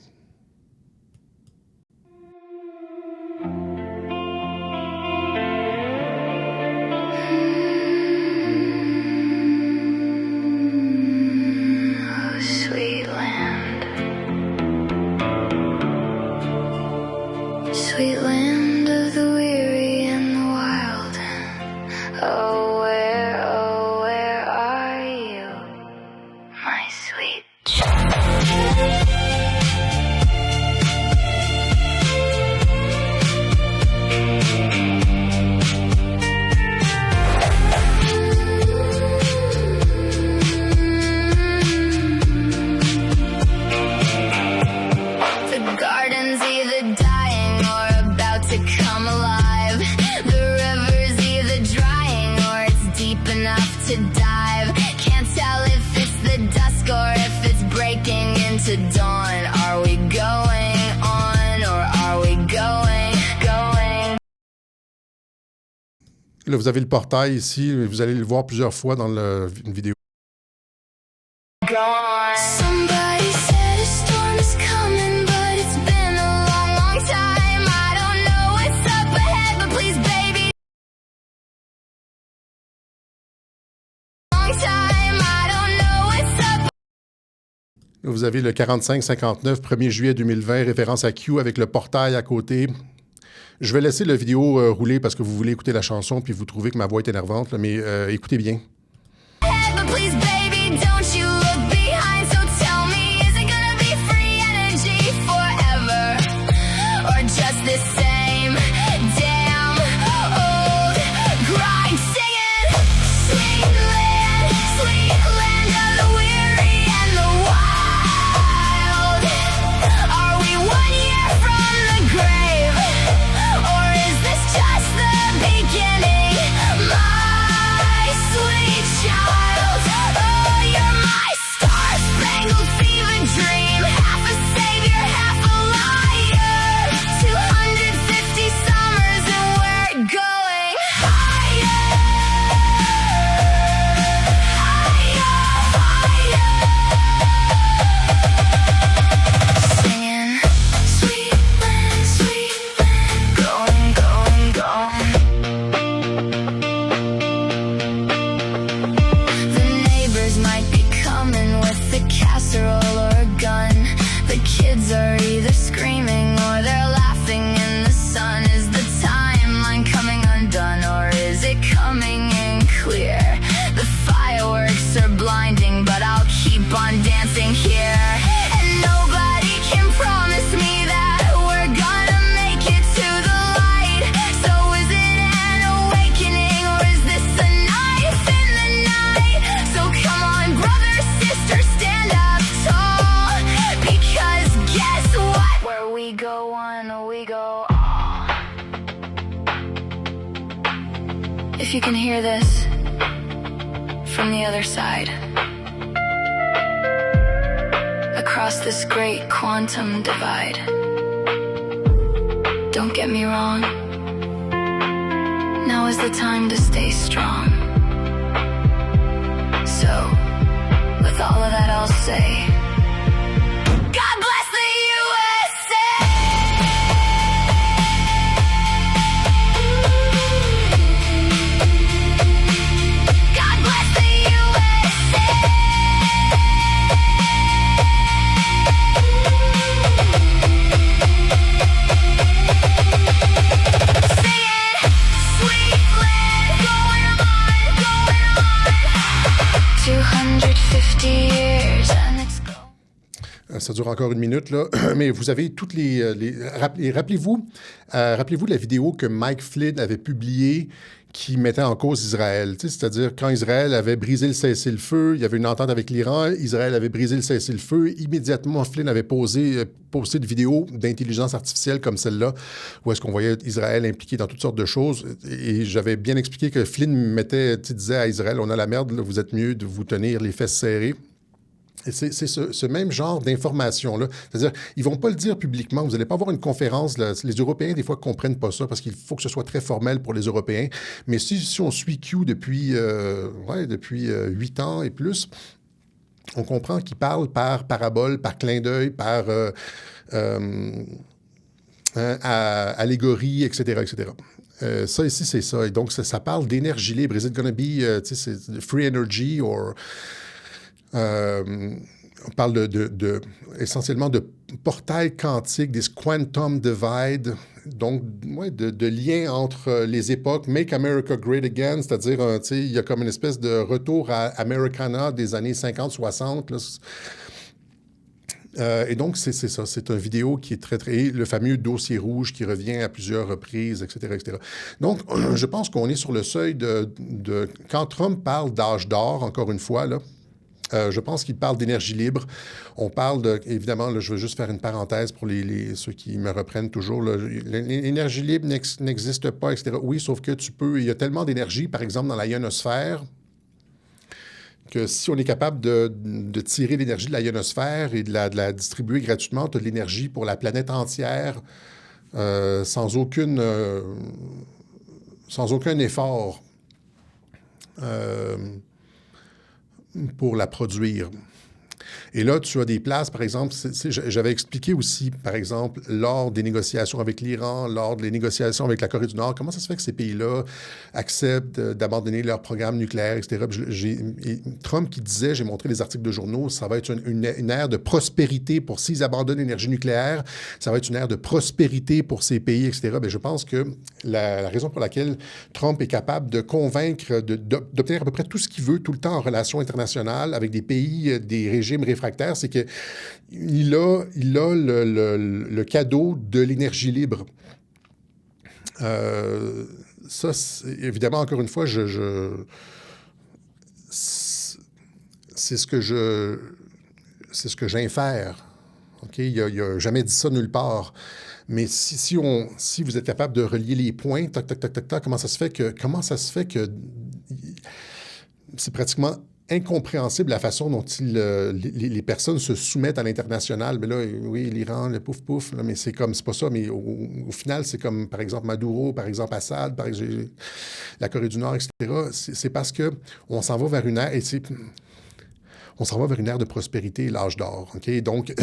Sweet land of the weary and the wild. Oh, where are you, my sweet child? The garden's either dying or about to come alive. The river's either drying or it's deep enough to dive. Can't tell if it's the dusk or if it's breaking into dawn. Are we going on or are we going? Là, vous avez le portail ici. Vous allez le voir plusieurs fois dans une vidéo. Somebody said a storm is coming, but it's been a long, long time. I don't know what's up ahead, but please, baby, long time. I don't know what's up. Là, vous avez le 45-59, 1er juillet 2020, référence à Q avec le portail à côté. Je vais laisser la vidéo rouler parce que vous voulez écouter la chanson puis vous trouvez que ma voix est énervante, là, mais écoutez bien. But please, baby, don't you look behind. So tell me, is it gonna be free energy forever, or just the same damn old grind? Singing, sweet land of the weary and the wild. Are we 1 year from the grave, or is this just the beginning? My sweet child, oh, you're my star-spangled fever dream. Half a savior, half a liar. 250 summers and we're going higher, higher, higher. Singing, sweet land, going, going, going. The neighbors might be coming with a casserole or a gun. The kids are either screaming or they're laughing in the sun. Is the timeline coming undone or is it coming in clear? The fireworks are blinding, but I'll keep on dancing here. And nobody can promise me that we're gonna make it to the light. So is it an awakening or is this a knife in the night? So come on, brother, sister, stand up tall. Because guess what? Where we go one, we go all. If you can hear this from the other side, across this great quantum divide, don't get me wrong, now is the time to stay strong. So, with all of that, I'll say, God bless the USA! God bless the USA! Singing, sweet land, going on, going on. 250 years Cryogenics go. Ça dure encore une minute, là. Mais vous avez toutes rappelez-vous de la vidéo que Mike Flynn avait publiée qui mettait en cause Israël. Tu sais, c'est-à-dire, quand Israël avait brisé le cessez-le-feu, il y avait une entente avec l'Iran, Israël avait brisé le cessez-le-feu. Immédiatement, Flynn avait posté une vidéo d'intelligence artificielle comme celle-là, où est-ce qu'on voyait Israël impliqué dans toutes sortes de choses. Et j'avais bien expliqué que Flynn disait à Israël, on a la merde, là, vous êtes mieux de vous tenir les fesses serrées. Et c'est ce même genre d'information-là. C'est-à-dire, ils ne vont pas le dire publiquement. Vous n'allez pas avoir une conférence. Là. Les Européens, des fois, ne comprennent pas ça parce qu'il faut que ce soit très formel pour les Européens. Mais si on suit Q depuis 8 ans et plus, on comprend qu'ils parlent par parabole, par clin d'œil, par allégorie, etc., etc. Ça ici, c'est ça. Et donc, ça parle d'énergie libre. Is it going to be free energy or... on parle essentiellement de portail quantique, des quantum divide, donc de lien entre les époques, Make America Great Again, c'est-à-dire, il y a comme une espèce de retour à Americana des années 50-60. Et donc, c'est ça, c'est une vidéo qui est très, le fameux dossier rouge qui revient à plusieurs reprises, etc., etc. Donc, je pense qu'on est sur le seuil quand Trump parle d'âge d'or, encore une fois, là, je pense qu'il parle d'énergie libre. On parle évidemment, là, je veux juste faire une parenthèse pour ceux qui me reprennent toujours. L'énergie libre n'existe pas, etc. Oui, sauf que il y a tellement d'énergie, par exemple, dans la ionosphère, que si on est capable de tirer l'énergie de la ionosphère et de la distribuer gratuitement, tu as de l'énergie pour la planète entière sans aucun effort. Pour la produire. Et là, tu as des places, par exemple, j'avais expliqué aussi, par exemple, lors des négociations avec l'Iran, lors des négociations avec la Corée du Nord, comment ça se fait que ces pays-là acceptent d'abandonner leur programme nucléaire, etc. Trump qui disait, j'ai montré les articles de journaux, ça va être une ère de prospérité pour s'ils abandonnent l'énergie nucléaire, ça va être une ère de prospérité pour ces pays, etc. Bien, je pense que la raison pour laquelle Trump est capable de convaincre, d'obtenir à peu près tout ce qu'il veut tout le temps en relations internationales avec des pays, des régimes réfractaires, c'est qu'il a le cadeau de l'énergie libre. Ça, évidemment, encore une fois, c'est ce que j'infère. Okay? Il n'a jamais dit ça nulle part. Mais si vous êtes capable de relier les points, comment ça se fait que c'est pratiquement incompréhensible la façon dont les personnes se soumettent à l'international. Mais là, oui, l'Iran, le pouf-pouf, mais c'est pas ça. Mais au final, c'est comme, par exemple, Maduro, par exemple, Assad, par exemple, la Corée du Nord, etc. C'est parce qu'on s'en va vers une ère, on s'en va vers une ère de prospérité, l'âge d'or. Okay? Donc,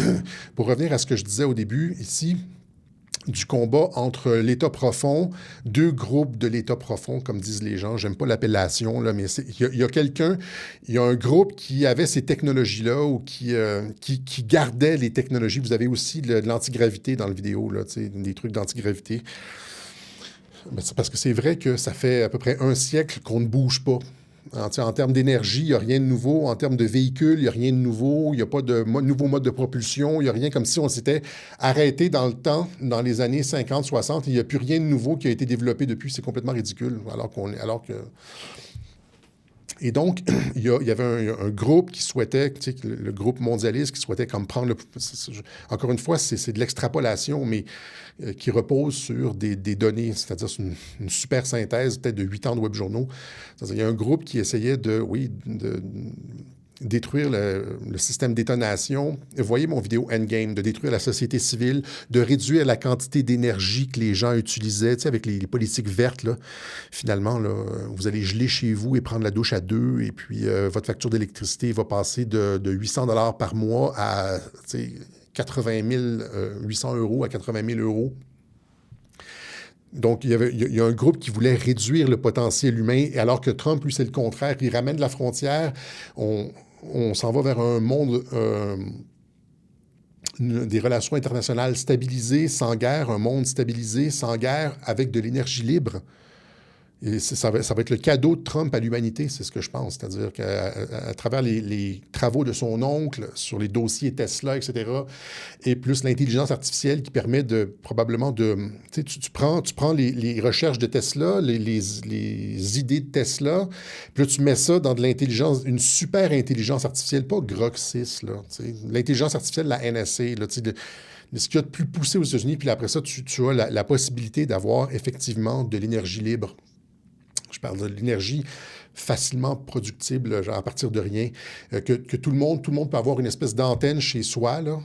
pour revenir à ce que je disais au début, ici, du combat entre l'État profond, deux groupes de l'État profond, comme disent les gens. J'aime pas l'appellation, là, mais il y a un groupe qui avait ces technologies-là ou qui gardait les technologies. Vous avez aussi de l'antigravité dans la vidéo, là, des trucs d'antigravité. C'est parce que c'est vrai que ça fait à peu près un siècle qu'on ne bouge pas. En termes d'énergie, il n'y a rien de nouveau. En termes de véhicules, il n'y a rien de nouveau. Il n'y a pas de nouveau mode de propulsion. Il n'y a rien comme si on s'était arrêté dans le temps, dans les années 50, 60. Il n'y a plus rien de nouveau qui a été développé depuis. C'est complètement ridicule. Et donc, il y avait un groupe qui souhaitait, le groupe mondialiste qui souhaitait comme prendre encore une fois, c'est de l'extrapolation, mais qui repose sur des données, c'est-à-dire sur une super synthèse peut-être de 8 ans de web-journaux. Il y a un groupe qui essayait de détruire le système d'étonation. Voyez mon vidéo Endgame, de détruire la société civile, de réduire la quantité d'énergie que les gens utilisaient, avec les politiques vertes, là. Finalement, là, vous allez geler chez vous et prendre la douche à 2, et puis votre facture d'électricité va passer de 800 $ par mois à 800 € à 80 000 €. Donc, il y a un groupe qui voulait réduire le potentiel humain, alors que Trump, lui, c'est le contraire. Il ramène la frontière. On s'en va vers un monde, des relations internationales stabilisées, sans guerre, un monde stabilisé, sans guerre, avec de l'énergie libre. Et ça va être le cadeau de Trump à l'humanité, c'est ce que je pense. C'est-à-dire qu'à travers les travaux de son oncle sur les dossiers Tesla, etc., et plus l'intelligence artificielle qui permet probablement de... Tu prends les recherches de Tesla, les idées de Tesla, puis là, tu mets ça dans de l'intelligence, une super intelligence artificielle, pas Grok 6, là, l'intelligence artificielle, la NSA, là, ce qu'il y a de plus poussé aux États-Unis, puis après ça, tu as la possibilité d'avoir effectivement de l'énergie libre. Je parle de l'énergie facilement productible, genre à partir de rien, que tout le monde peut avoir une espèce d'antenne chez soi là,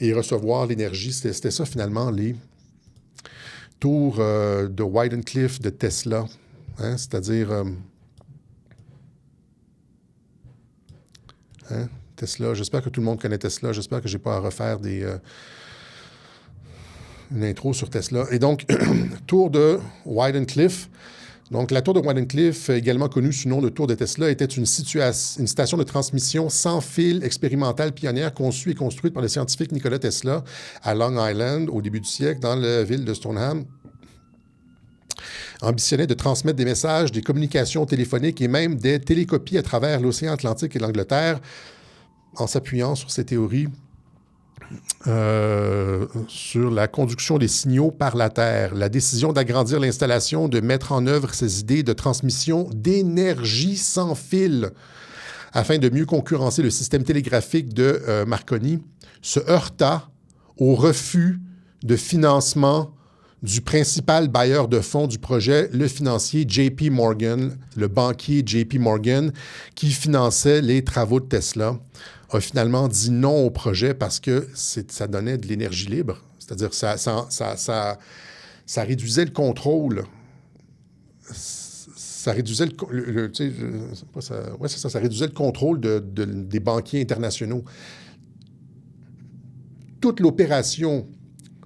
et recevoir l'énergie. C'était ça, finalement, les tours de Wardenclyffe de Tesla. Hein? C'est-à-dire... Tesla, j'espère que tout le monde connaît Tesla. J'espère que je n'ai pas à refaire une intro sur Tesla. Et donc, tour de Wardenclyffe. Donc, la tour de Wardenclyffe, également connue sous le nom de tour de Tesla, était une station de transmission sans fil expérimentale pionnière conçue et construite par le scientifique Nikola Tesla à Long Island au début du siècle, dans la ville de Stoneham. Ambitionnait de transmettre des messages, des communications téléphoniques et même des télécopies à travers l'océan Atlantique et l'Angleterre, en s'appuyant sur ces théories sur la conduction des signaux par la Terre. La décision d'agrandir l'installation, de mettre en œuvre ces idées de transmission d'énergie sans fil afin de mieux concurrencer le système télégraphique de Marconi se heurta au refus de financement du principal bailleur de fonds du projet, le financier JP Morgan, le banquier JP Morgan, qui finançait les travaux de Tesla, a finalement dit non au projet parce que ça donnait de l'énergie libre. C'est-à-dire que ça réduisait le contrôle. Ça réduisait ça réduisait le contrôle des banquiers internationaux. Toute l'opération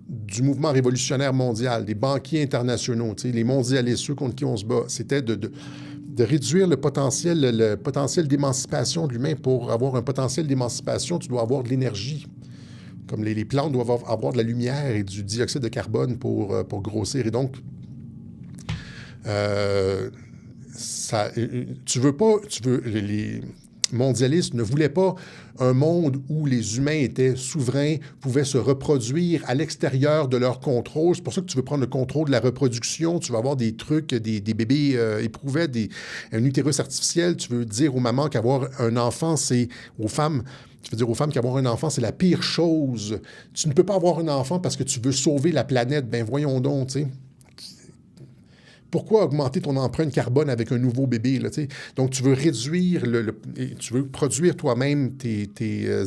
du mouvement révolutionnaire mondial, des banquiers internationaux, les mondialistes, ceux contre qui on se bat, c'était de réduire le potentiel d'émancipation de l'humain. Pour avoir un potentiel d'émancipation, tu dois avoir de l'énergie. Comme les plantes doivent avoir de la lumière et du dioxyde de carbone pour grossir. Et donc, les mondialistes ne voulaient pas un monde où les humains étaient souverains, pouvaient se reproduire à l'extérieur de leur contrôle. C'est pour ça que tu veux prendre le contrôle de la reproduction. Tu vas avoir des trucs, des bébés éprouvets, un utérus artificiel. Tu veux dire aux mamans qu'avoir un enfant, tu veux dire aux femmes qu'avoir un enfant, c'est la pire chose. Tu ne peux pas avoir un enfant parce que tu veux sauver la planète. Ben voyons donc, tu sais. Pourquoi augmenter ton empreinte carbone avec un nouveau bébé? Là, donc, tu veux réduire tu veux produire toi-même tes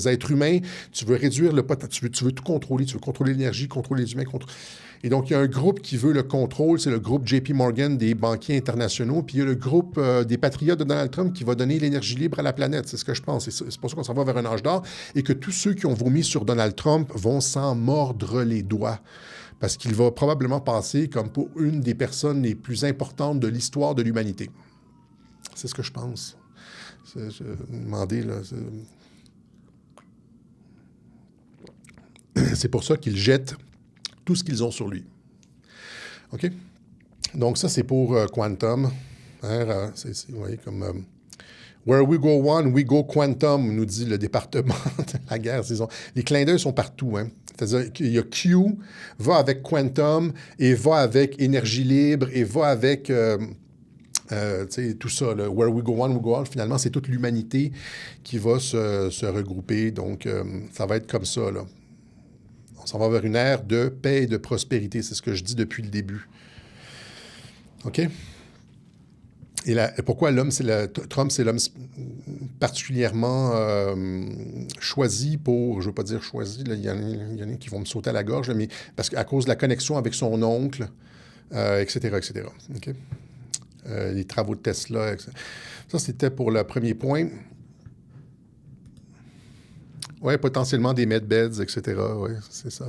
êtres humains, tu veux réduire tu veux tout contrôler, tu veux contrôler l'énergie, contrôler les humains. Et donc, il y a un groupe qui veut le contrôle, c'est le groupe JP Morgan des banquiers internationaux, puis il y a le groupe des patriotes de Donald Trump qui va donner l'énergie libre à la planète. C'est ce que je pense. C'est pour ça qu'on s'en va vers un âge d'or et que tous ceux qui ont vomi sur Donald Trump vont s'en mordre les doigts. Parce qu'il va probablement passer comme pour une des personnes les plus importantes de l'histoire de l'humanité. C'est ce que je pense. Je vais demander, là... C'est pour ça qu'ils jettent tout ce qu'ils ont sur lui. OK? Donc ça, c'est pour Quantum. Hein, vous voyez, comme... Where we go one, we go quantum, nous dit le département de la guerre. Les clins d'œil sont partout. Hein? C'est-à-dire qu'il y a Q, va avec quantum, et va avec énergie libre, et va avec tout ça. Là. Where we go one, we go all. Finalement, c'est toute l'humanité qui va se regrouper. Donc, ça va être comme ça. Là. On s'en va vers une ère de paix et de prospérité. C'est ce que je dis depuis le début. OK? Et pourquoi Trump, c'est l'homme particulièrement choisi pour, je ne veux pas dire choisi, il y en a qui vont me sauter à la gorge, mais parce qu'à cause de la connexion avec son oncle, etc., etc. Okay? Les travaux de Tesla, etc. Ça, c'était pour le premier point. Oui, potentiellement des medbeds, etc. Oui, c'est ça.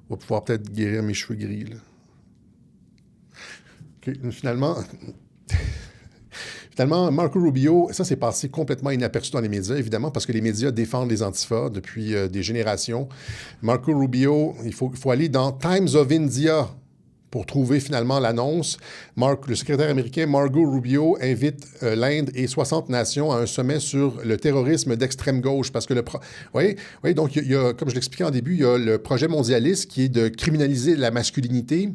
On va pouvoir peut-être guérir mes cheveux gris, là. Okay. Finalement, Marco Rubio, ça s'est passé complètement inaperçu dans les médias, évidemment, parce que les médias défendent les antifas depuis des générations. Marco Rubio, il faut aller dans Times of India. pour trouver finalement l'annonce, le secrétaire américain Marco Rubio invite l'Inde et 60 nations à un sommet sur le terrorisme d'extrême gauche. Parce que oui, donc il y a, comme je l'expliquais en début, il y a le projet mondialiste qui est de criminaliser la masculinité,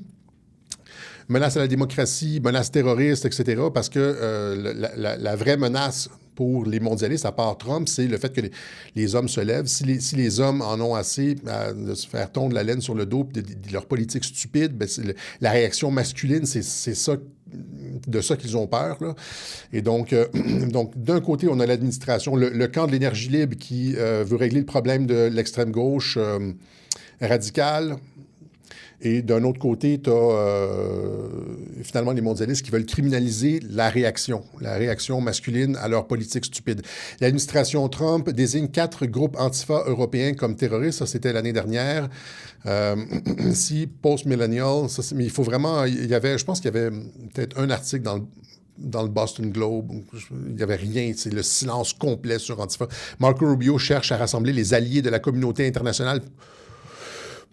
menace à la démocratie, menace terroriste, etc. Parce que la vraie menace pour les mondialistes, à part Trump, c'est le fait que les hommes se lèvent. Si les hommes en ont assez de se faire tondre la laine sur le dos de leur politique stupide, ben la réaction masculine, c'est ça, de ça qu'ils ont peur, là. Et donc d'un côté, on a l'administration, le camp de l'énergie libre qui veut régler le problème de l'extrême gauche radicale. Et d'un autre côté, tu as finalement les mondialistes qui veulent criminaliser la réaction masculine à leur politique stupide. L'administration Trump désigne 4 groupes antifa européens comme terroristes. Ça, c'était l'année dernière. Si post-millennial, mais il faut vraiment... je pense qu'il y avait peut-être un article dans le Boston Globe, il n'y avait rien, c'est le silence complet sur Antifa. Marco Rubio cherche à rassembler les alliés de la communauté internationale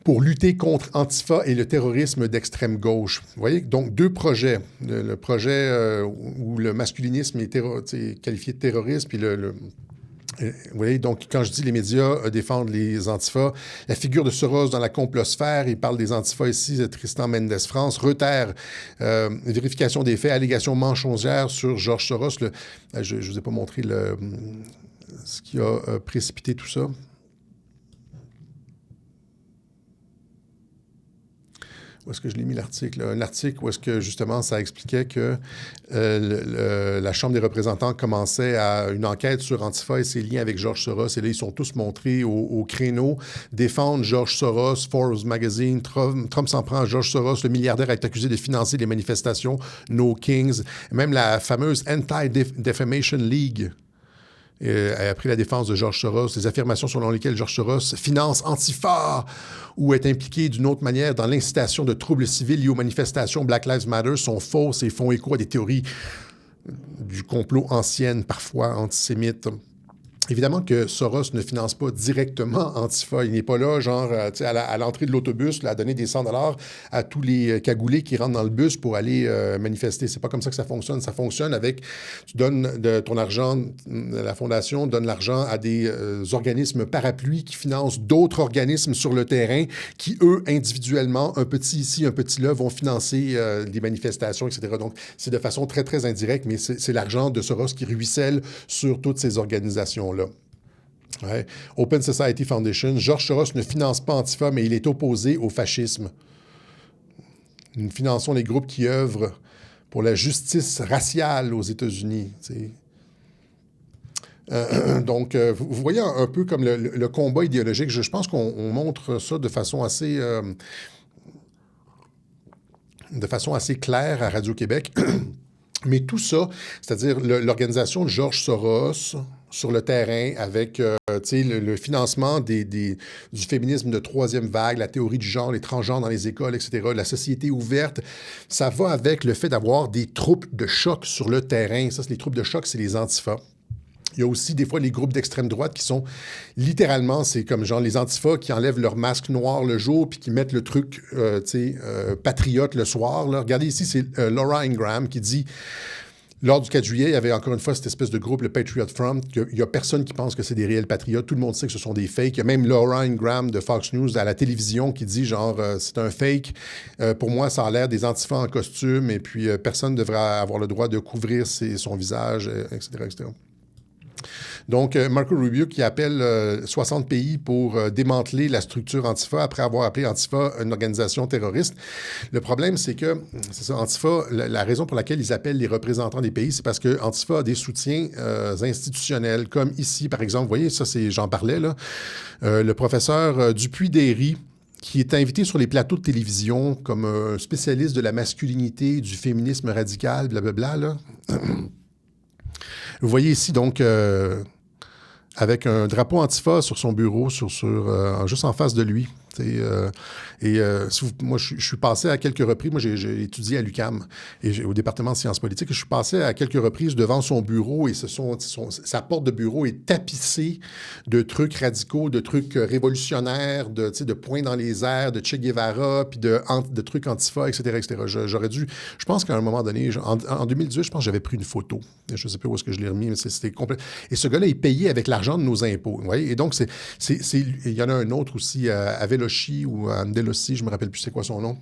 pour lutter contre Antifa et le terrorisme d'extrême gauche. Vous voyez, donc 2 projets. Le projet où le masculinisme est qualifié de terrorisme, puis vous voyez, donc quand je dis les médias défendent les Antifa, la figure de Soros dans la complosphère, il parle des Antifa ici, Tristan Mendes France, Reuters, vérification des faits, allégations mensongères sur George Soros. Je ne vous ai pas montré ce qui a précipité tout ça. Où est-ce que je l'ai mis l'article? Un article où est-ce que justement ça expliquait que la Chambre des représentants commençait une enquête sur Antifa et ses liens avec George Soros. Et là, ils sont tous montrés au créneau, défendre George Soros, Forbes Magazine, Trump s'en prend à George Soros, le milliardaire est accusé de financer des manifestations, No Kings, même la fameuse Anti-Defamation League. A pris la défense de George Soros, les affirmations selon lesquelles George Soros finance Antifa ou est impliqué d'une autre manière dans l'incitation de troubles civils liés aux manifestations Black Lives Matter sont fausses et font écho à des théories du complot anciennes, parfois antisémites. Évidemment que Soros ne finance pas directement Antifa. Il n'est pas là, genre, à l'entrée de l'autobus, là, à donner des 100$ à tous les cagoulés qui rentrent dans le bus pour aller manifester. C'est pas comme ça que ça fonctionne. Ça fonctionne avec, tu donnes ton argent, la fondation donne l'argent à des organismes parapluies qui financent d'autres organismes sur le terrain qui, eux, individuellement, un petit ici, un petit là, vont financer des manifestations, etc. Donc, c'est de façon très, très indirecte, mais c'est l'argent de Soros qui ruisselle sur toutes ces organisations-là. Ouais. Open Society Foundation. George Soros ne finance pas Antifa, mais il est opposé au fascisme. Nous finançons les groupes qui œuvrent pour la justice raciale aux États-Unis. Donc, vous voyez un peu comme le combat idéologique. Je pense qu'on montre ça de façon assez claire à Radio-Québec. Mais tout ça, c'est-à-dire l'organisation de George Soros sur le terrain avec le financement du féminisme de troisième vague, la théorie du genre, les transgenres dans les écoles, etc., la société ouverte, ça va avec le fait d'avoir des troupes de choc sur le terrain. Ça, les troupes de choc, c'est les antifas. Il y a aussi des fois les groupes d'extrême droite qui sont littéralement, c'est comme genre les antifas qui enlèvent leur masque noir le jour puis qui mettent le truc patriote le soir. Là. Regardez ici, c'est Laura Ingraham qui dit, lors du 4 juillet, il y avait encore une fois cette espèce de groupe, le Patriot Front, qu'il n'y a personne qui pense que c'est des réels patriotes. Tout le monde sait que ce sont des fakes. Il y a même Laura Ingraham de Fox News à la télévision qui dit genre, c'est un fake. Pour moi, ça a l'air des antifas en costume et puis personne ne devrait avoir le droit de couvrir son visage, etc., etc. Donc, Marco Rubio qui appelle 60 pays pour démanteler la structure Antifa après avoir appelé Antifa une organisation terroriste. Le problème, c'est que, c'est ça, Antifa, la raison pour laquelle ils appellent les représentants des pays, c'est parce que Antifa a des soutiens institutionnels, comme ici, par exemple. Vous voyez, ça, j'en parlais, là. Le professeur Dupuis-Derry, qui est invité sur les plateaux de télévision comme un spécialiste de la masculinité, du féminisme radical, blablabla, là. Vous voyez ici, donc, avec un drapeau Antifa sur son bureau, juste en face de lui. Moi, je suis passé à quelques reprises. Moi, j'ai étudié à l'UQAM et au département de sciences politiques. Je suis passé à quelques reprises devant son bureau et sa porte de bureau est tapissée de trucs radicaux, de trucs révolutionnaires, de points dans les airs, de Che Guevara, puis de trucs antifa, etc., etc. Je pense qu'à un moment donné, en 2018, je pense que j'avais pris une photo. Je ne sais pas où est-ce que je l'ai remis, mais c'était complet. Et ce gars-là, il payait avec l'argent de nos impôts. Vous voyez? Et donc, il y en a un autre aussi, à Veloci ou à Ndelossi, je ne me rappelle plus c'est quoi son nom.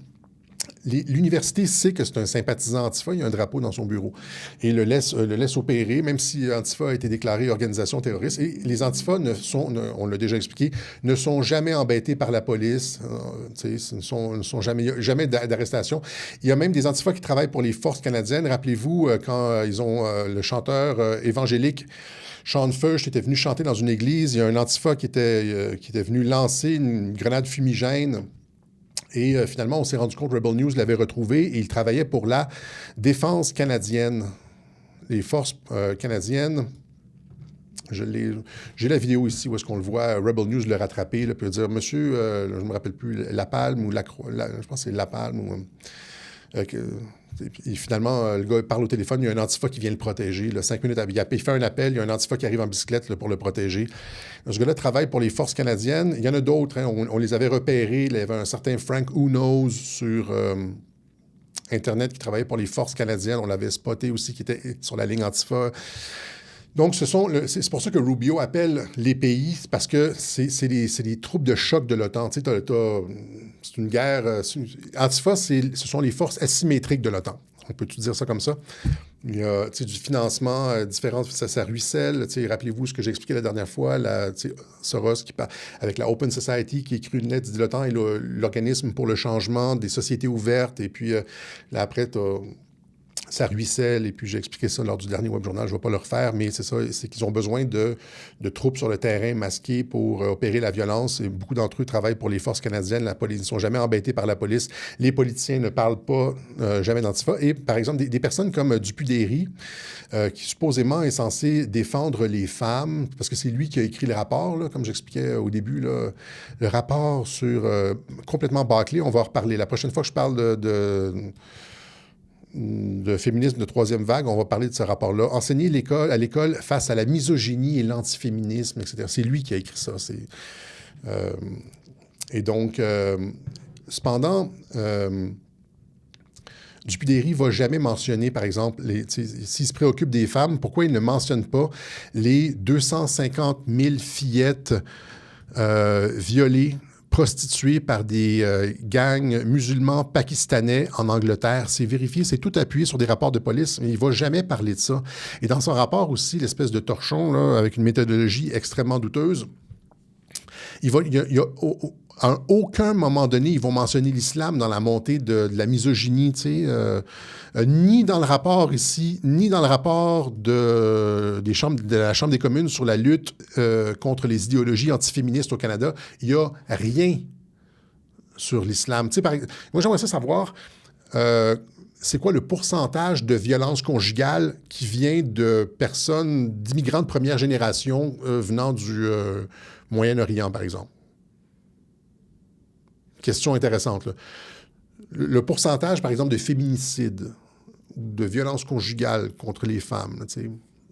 L'université sait que c'est un sympathisant Antifa, il y a un drapeau dans son bureau. Et le laisse opérer, même si Antifa a été déclarée organisation terroriste. Et les Antifa, on l'a déjà expliqué, ne sont jamais embêtés par la police. Ne sont jamais d'arrestation. Il y a même des Antifa qui travaillent pour les forces canadiennes. Rappelez-vous, quand ils ont le chanteur évangélique Sean Feucht était venu chanter dans une église, il y a un Antifa qui était venu lancer une grenade fumigène. Et finalement, on s'est rendu compte, Rebel News l'avait retrouvé et il travaillait pour la défense canadienne. Les forces canadiennes. J'ai la vidéo ici où est-ce qu'on le voit. Rebel News le rattraper, là, puis dire, monsieur, je ne me rappelle plus, La Palme ou je pense que c'est La Palme. Et finalement, le gars parle au téléphone, il y a un Antifa qui vient le protéger. Là, 5 minutes, il fait un appel, il y a un Antifa qui arrive en bicyclette là, pour le protéger. Ce gars-là travaille pour les forces canadiennes. Il y en a d'autres, hein, on les avait repérés. Il y avait un certain Frank Unos sur Internet qui travaillait pour les forces canadiennes. On l'avait spoté aussi, qui était sur la ligne Antifa. Donc, c'est pour ça que Rubio appelle les pays, parce que c'est les troupes de choc de l'OTAN. Tu sais, c'est une guerre... Antifa, ce sont les forces asymétriques de l'OTAN. On peut-tu dire ça comme ça? Il y a du financement différent, ça ruisselle. Rappelez-vous ce que j'ai expliqué la dernière fois, Soros qui parle avec la Open Society qui écrit une lettre, dit l'OTAN est l'organisme pour le changement des sociétés ouvertes. Et puis là, après, ça ruisselle, et puis j'ai expliqué ça lors du dernier web journal, je ne vais pas le refaire, mais c'est ça, c'est qu'ils ont besoin de troupes sur le terrain masquées pour opérer la violence. Et beaucoup d'entre eux travaillent pour les forces canadiennes. La police, ils ne sont jamais embêtés par la police. Les politiciens ne parlent pas jamais d'Antifa. Et par exemple, des personnes comme Dupuy-Derry, qui supposément est censé défendre les femmes, parce que c'est lui qui a écrit le rapport, là, comme j'expliquais au début, là, le rapport sur complètement bâclé. On va en reparler. La prochaine fois que je parle de féminisme de troisième vague, on va parler de ce rapport-là. Enseigner à l'école face à la misogynie et l'antiféminisme, etc. C'est lui qui a écrit ça. Et donc, cependant, Dupuy-Derry ne va jamais mentionner, par exemple, s'il se préoccupe des femmes, pourquoi il ne mentionne pas les 250 000 fillettes violées, prostituées par des gangs musulmans pakistanais en Angleterre. C'est vérifié, c'est tout appuyé sur des rapports de police, mais il ne va jamais parler de ça. Et dans son rapport aussi, l'espèce de torchon, là, avec une méthodologie extrêmement douteuse, à aucun moment donné, ils vont mentionner l'islam dans la montée de la misogynie, ni dans le rapport ici, ni dans le rapport de la Chambre des communes sur la lutte contre les idéologies antiféministes au Canada. Il n'y a rien sur l'islam. Moi, j'aimerais ça savoir, c'est quoi le pourcentage de violence conjugale qui vient de personnes, d'immigrants de première génération venant du Moyen-Orient, par exemple. Question intéressante, là. Le pourcentage, par exemple, de féminicide ou de violence conjugale contre les femmes,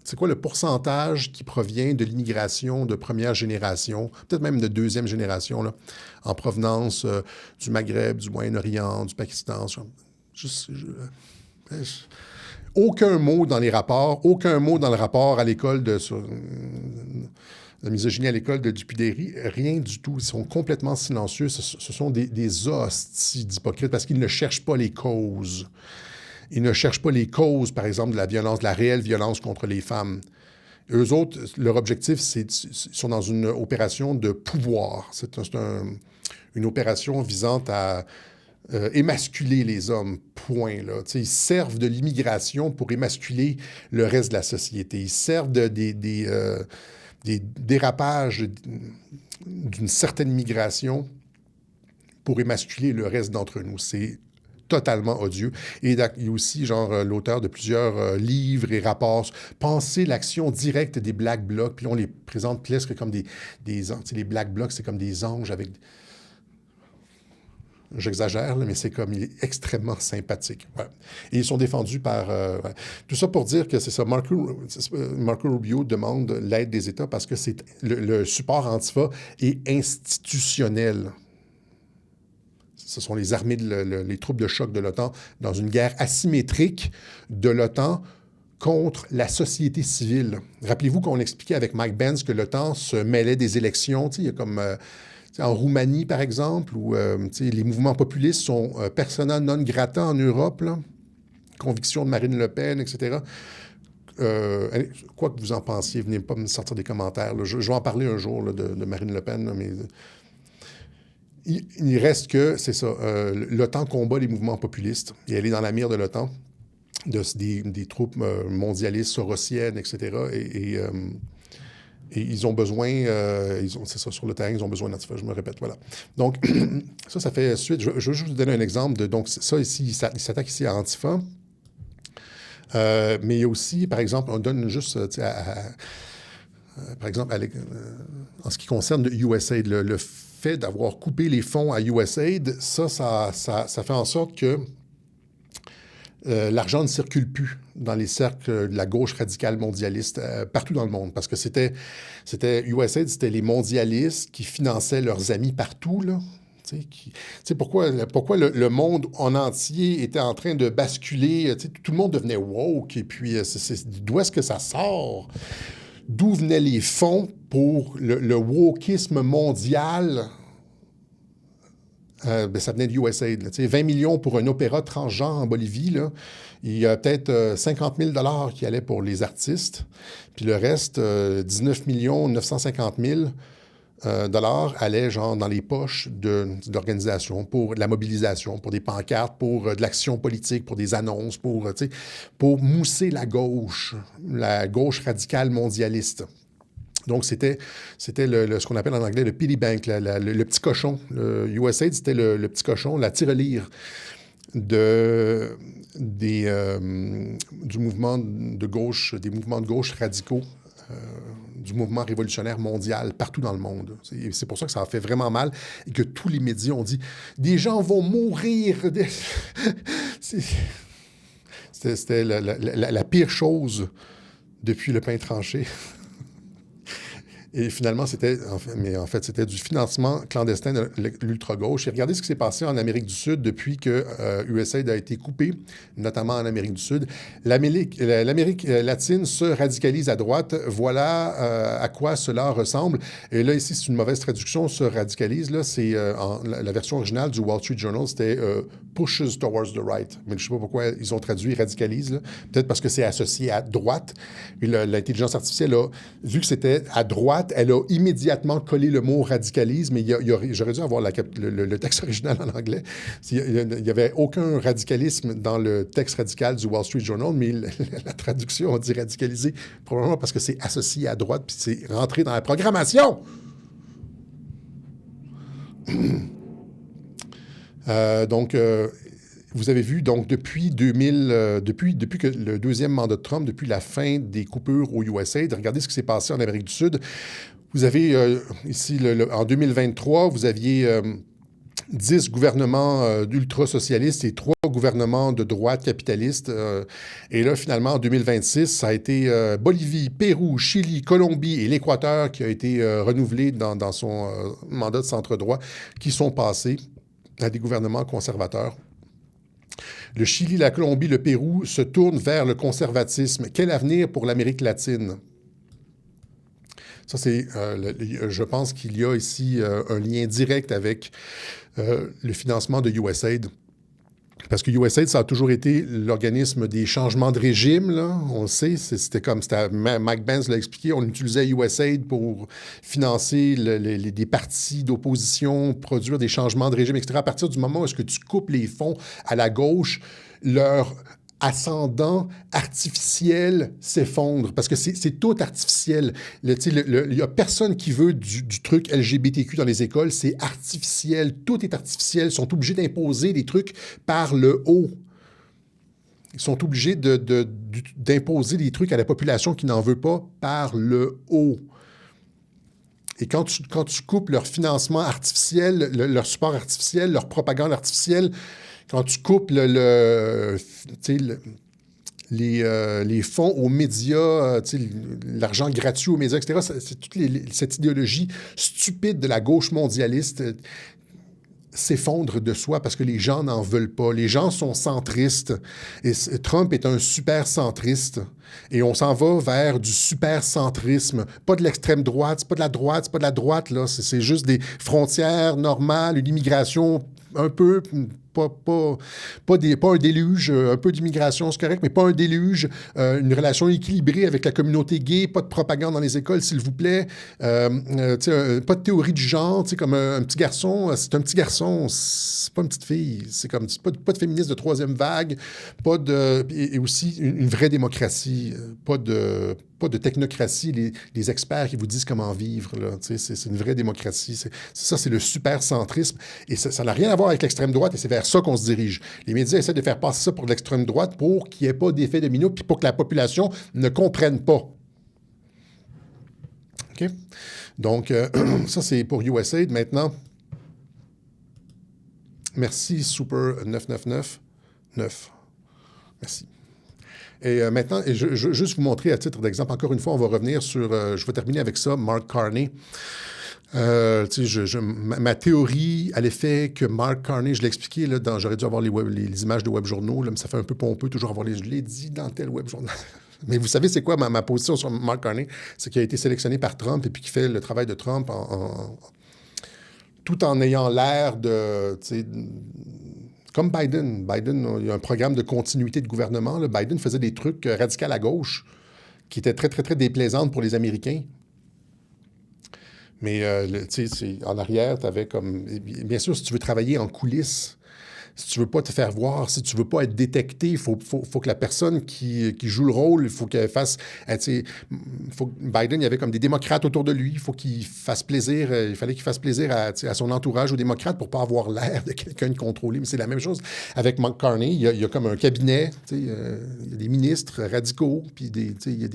c'est quoi le pourcentage qui provient de l'immigration de première génération, peut-être même de deuxième génération, là, en provenance du Maghreb, du Moyen-Orient, du Pakistan? Aucun mot dans les rapports, aucun mot dans le rapport à l'école la misogynie à l'école de Dupuy-Derry, rien du tout. Ils sont complètement silencieux. Ce sont des hosties d'hypocrites parce qu'ils ne cherchent pas les causes. Ils ne cherchent pas les causes, par exemple, de la violence, de la réelle violence contre les femmes. Eux autres, leur objectif, ils sont dans une opération de pouvoir. C'est une opération visant à émasculer les hommes, point. Là. Ils servent de l'immigration pour émasculer le reste de la société. Ils servent des dérapages d'une certaine migration pour émasculer le reste d'entre nous. C'est totalement odieux. Et il y a aussi, l'auteur de plusieurs livres et rapports, penser l'action directe des Black Blocs, puis on les présente presque comme les Black Blocs, c'est comme des anges avec... J'exagère, là, mais c'est comme, il est extrêmement sympathique. Ouais. Et ils sont défendus par... ouais. Tout ça pour dire que c'est ça, Marco Rubio demande l'aide des États parce que c'est le support Antifa est institutionnel. Ce sont les armées, les troupes de choc de l'OTAN dans une guerre asymétrique de l'OTAN contre la société civile. Rappelez-vous qu'on expliquait avec Mike Benz que l'OTAN se mêlait des élections. Il y a comme en Roumanie, par exemple, où les mouvements populistes sont persona non grata en Europe, là. Conviction de Marine Le Pen, etc. Quoi que vous en pensiez, venez pas me sortir des commentaires. Je vais en parler un jour là, de Marine Le Pen, là, mais... Il reste que, c'est ça, l'OTAN combat les mouvements populistes et elle est dans la mire de l'OTAN, des troupes mondialistes, sorosiennes, etc. Et ils ont besoin, c'est ça, sur le terrain, ils ont besoin d'Antifa, je me répète, voilà. Donc, ça fait suite, je vais juste vous donner un exemple de, donc ça ici, il s'attaque ici à Antifa, mais il y a aussi, par exemple, on donne juste, par exemple, en ce qui concerne le USAID, le fait d'avoir coupé les fonds à USAID, ça fait en sorte que l'argent ne circule plus dans les cercles de la gauche radicale mondialiste partout dans le monde. Parce que USAID, c'était les mondialistes qui finançaient leurs amis partout, là. Tu sais, pourquoi le monde en entier était en train de basculer, tout le monde devenait woke, et puis d'où est-ce que ça sort? D'où venaient les fonds pour le wokisme mondial? Ça venait de USAID. Là, 20 millions pour un opéra transgenre en Bolivie. Là. Il y a peut-être 50 000 $ qui allaient pour les artistes. Puis le reste, 19 950 000 $ allaient genre dans les poches d'organisations pour de la mobilisation, pour des pancartes, pour de l'action politique, pour des annonces, pour mousser la gauche radicale mondialiste. Donc, c'était ce qu'on appelle en anglais le piggy bank, le petit cochon. Le USAID, c'était le petit cochon, la tirelire du mouvement de gauche, des mouvements de gauche radicaux, du mouvement révolutionnaire mondial partout dans le monde. C'est pour ça que ça a fait vraiment mal et que tous les médias ont dit « Des gens vont mourir! » C'était la pire chose depuis le pain tranché. Et finalement, c'était du financement clandestin de l'ultra-gauche. Et regardez ce qui s'est passé en Amérique du Sud depuis que USAID a été coupé, notamment en Amérique du Sud. L'Amérique latine se radicalise à droite. Voilà à quoi cela ressemble. Et là, ici, c'est une mauvaise traduction, se radicalise. Là, c'est la version originale du Wall Street Journal, c'était pushes towards the right. Mais je ne sais pas pourquoi ils ont traduit radicalise. Là. Peut-être parce que c'est associé à droite. Et l'intelligence artificielle a vu que c'était à droite, elle a immédiatement collé le mot radicalisme, mais j'aurais dû avoir le texte original en anglais. Il n'y avait aucun radicalisme dans le texte radical du Wall Street Journal, mais la traduction, on dit radicalisé, probablement parce que c'est associé à droite, puis c'est rentré dans la programmation. Vous avez vu, donc, depuis que le deuxième mandat de Trump, depuis la fin des coupures au USAID, regardez ce qui s'est passé en Amérique du Sud. Vous avez ici, en 2023, vous aviez 10 gouvernements d'ultra-socialistes et 3 gouvernements de droite capitalistes. Et là, finalement, en 2026, ça a été Bolivie, Pérou, Chili, Colombie et l'Équateur qui a été renouvelé dans son mandat de centre-droit, qui sont passés à des gouvernements conservateurs. Le Chili, la Colombie, le Pérou se tournent vers le conservatisme. Quel avenir pour l'Amérique latine? Ça, je pense qu'il y a ici un lien direct avec le financement de USAID. Parce que USAID, ça a toujours été l'organisme des changements de régime, là. On le sait, Mike Benz l'a expliqué, on utilisait USAID pour financer des partis d'opposition, produire des changements de régime, etc. À partir du moment où est-ce que tu coupes les fonds à la gauche, leur ascendant artificiel s'effondre, parce que c'est tout artificiel. Il n'y a personne qui veut du truc LGBTQ dans les écoles, c'est artificiel, tout est artificiel. Ils sont obligés d'imposer des trucs par le haut. Ils sont obligés d'imposer des trucs à la population qui n'en veut pas par le haut. Et quand tu coupes leur financement artificiel, leur support artificiel, leur propagande artificielle, quand tu coupes les fonds aux médias, l'argent gratuit aux médias, etc., c'est toute cette idéologie stupide de la gauche mondialiste s'effondre de soi parce que les gens n'en veulent pas. Les gens sont centristes. Et Trump est un super centriste. Et on s'en va vers du super centrisme. Pas de l'extrême droite, c'est pas de la droite, c'est pas de la droite, là. C'est juste des frontières normales, une immigration un peu... Pas un déluge, un peu d'immigration, c'est correct, mais pas un déluge, une relation équilibrée avec la communauté gay, pas de propagande dans les écoles, s'il vous plaît, pas de théorie du genre, comme un petit garçon, c'est un petit garçon, c'est pas une petite fille, c'est comme pas de féministe de troisième vague, et aussi une vraie démocratie, pas de technocratie, les experts qui vous disent comment vivre, là, c'est une vraie démocratie, c'est le super-centrisme, et ça n'a rien à voir avec l'extrême droite, et c'est vers ça qu'on se dirige. Les médias essaient de faire passer ça pour l'extrême droite pour qu'il n'y ait pas d'effet domino, puis pour que la population ne comprenne pas. OK? Donc, ça, c'est pour USAID. Maintenant, merci, Super 9999. Merci. Et maintenant, je veux juste vous montrer à titre d'exemple, encore une fois, on va revenir sur, je vais terminer avec ça, Mark Carney. Ma théorie à l'effet que Mark Carney, je l'ai expliqué, là, j'aurais dû avoir les images de web journaux, là, mais ça fait un peu pompeux toujours avoir je l'ai dit dans tel web journal. Mais vous savez, c'est quoi ma position sur Mark Carney? C'est qu'il a été sélectionné par Trump et puis qu'il fait le travail de Trump tout en ayant l'air de... Comme Biden. Biden, il y a un programme de continuité de gouvernement. Là. Biden faisait des trucs radicaux à gauche qui étaient très, très, très déplaisantes pour les Américains. Mais, en arrière, tu avais comme... Bien sûr, si tu veux travailler en coulisses, si tu veux pas te faire voir, si tu veux pas être détecté, il faut que la personne qui joue le rôle, il faut qu'elle fasse... Biden, il y avait comme des démocrates autour de lui. Il faut qu'il fasse plaisir. Il fallait qu'il fasse plaisir à son entourage, aux démocrates, pour pas avoir l'air de quelqu'un de contrôlé. Mais c'est la même chose avec Mark Carney. Il y a comme un cabinet. Il y a des ministres radicaux, puis il y a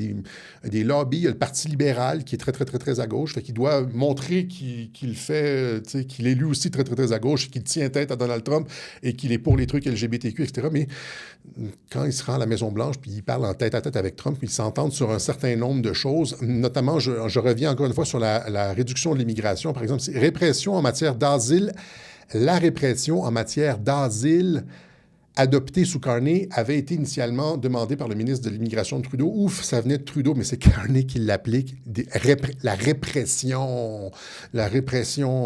des lobbies. Il y a le Parti libéral qui est très, très, très, très à gauche. Fait qu'il doit montrer qu'il fait... qu'il est lui aussi très, très, très à gauche, qu'il tient tête à Donald Trump et qu'il est pour les trucs LGBTQ, etc. Mais quand il se rend à la Maison-Blanche, puis il parle en tête-à-tête avec Trump, puis ils s'entendent sur un certain nombre de choses. Notamment, je reviens encore une fois sur la réduction de l'immigration. Par exemple, c'est répression en matière d'asile. La répression en matière d'asile adoptée sous Carney avait été initialement demandée par le ministre de l'Immigration de Trudeau. Ouf, ça venait de Trudeau, mais c'est Carney qui l'applique. La répression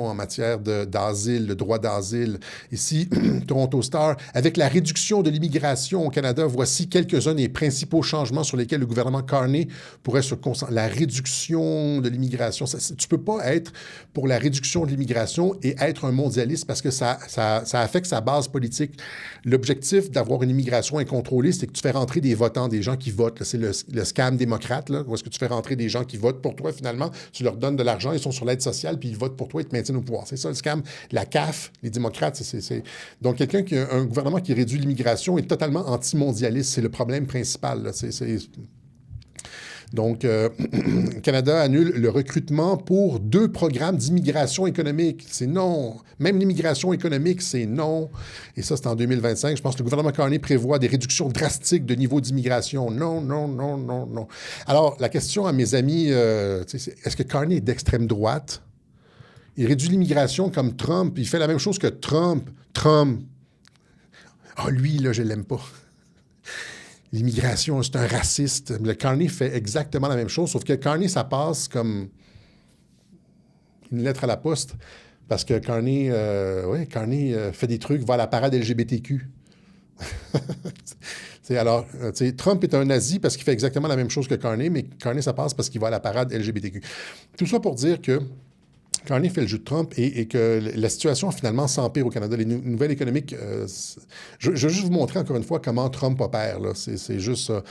en matière d'asile, le droit d'asile. Ici, Toronto Star, avec la réduction de l'immigration au Canada, voici quelques-uns des principaux changements sur lesquels le gouvernement Carney pourrait se concentrer. La réduction de l'immigration. Tu ne peux pas être pour la réduction de l'immigration et être un mondialiste parce que ça affecte sa base politique. L'objectif d'avoir une immigration incontrôlée, c'est que tu fais rentrer des votants, des gens qui votent. C'est le scam démocrate, là, où est-ce que tu fais rentrer des gens qui votent pour toi, finalement. Tu leur donnes de l'argent, ils sont sur l'aide sociale, puis ils votent pour toi et te maintiennent au pouvoir. C'est ça, le scam. La CAF, les démocrates, Donc, quelqu'un qui a un gouvernement qui réduit l'immigration est totalement anti-mondialiste. C'est le problème principal, là. Donc, Canada annule le recrutement pour 2 programmes d'immigration économique. C'est non. Même l'immigration économique, c'est non. Et ça, c'est en 2025. Je pense que le gouvernement Carney prévoit des réductions drastiques de niveau d'immigration. Non, non, non, non, non. Alors, la question à mes amis, c'est est-ce que Carney est d'extrême droite? Il réduit l'immigration comme Trump. Il fait la même chose que Trump. Ah, lui, là, je l'aime pas. L'immigration, c'est un raciste. Le Carney fait exactement la même chose, sauf que Carney, ça passe comme une lettre à la poste, parce que Carney fait des trucs, va à la parade LGBTQ. Alors, Trump est un nazi parce qu'il fait exactement la même chose que Carney, mais Carney, ça passe parce qu'il va à la parade LGBTQ. Tout ça pour dire que Carney fait le jeu de Trump et que la situation finalement s'empire au Canada. Les nouvelles économiques... je veux juste vous montrer encore une fois comment Trump opère. Là. C'est juste ça.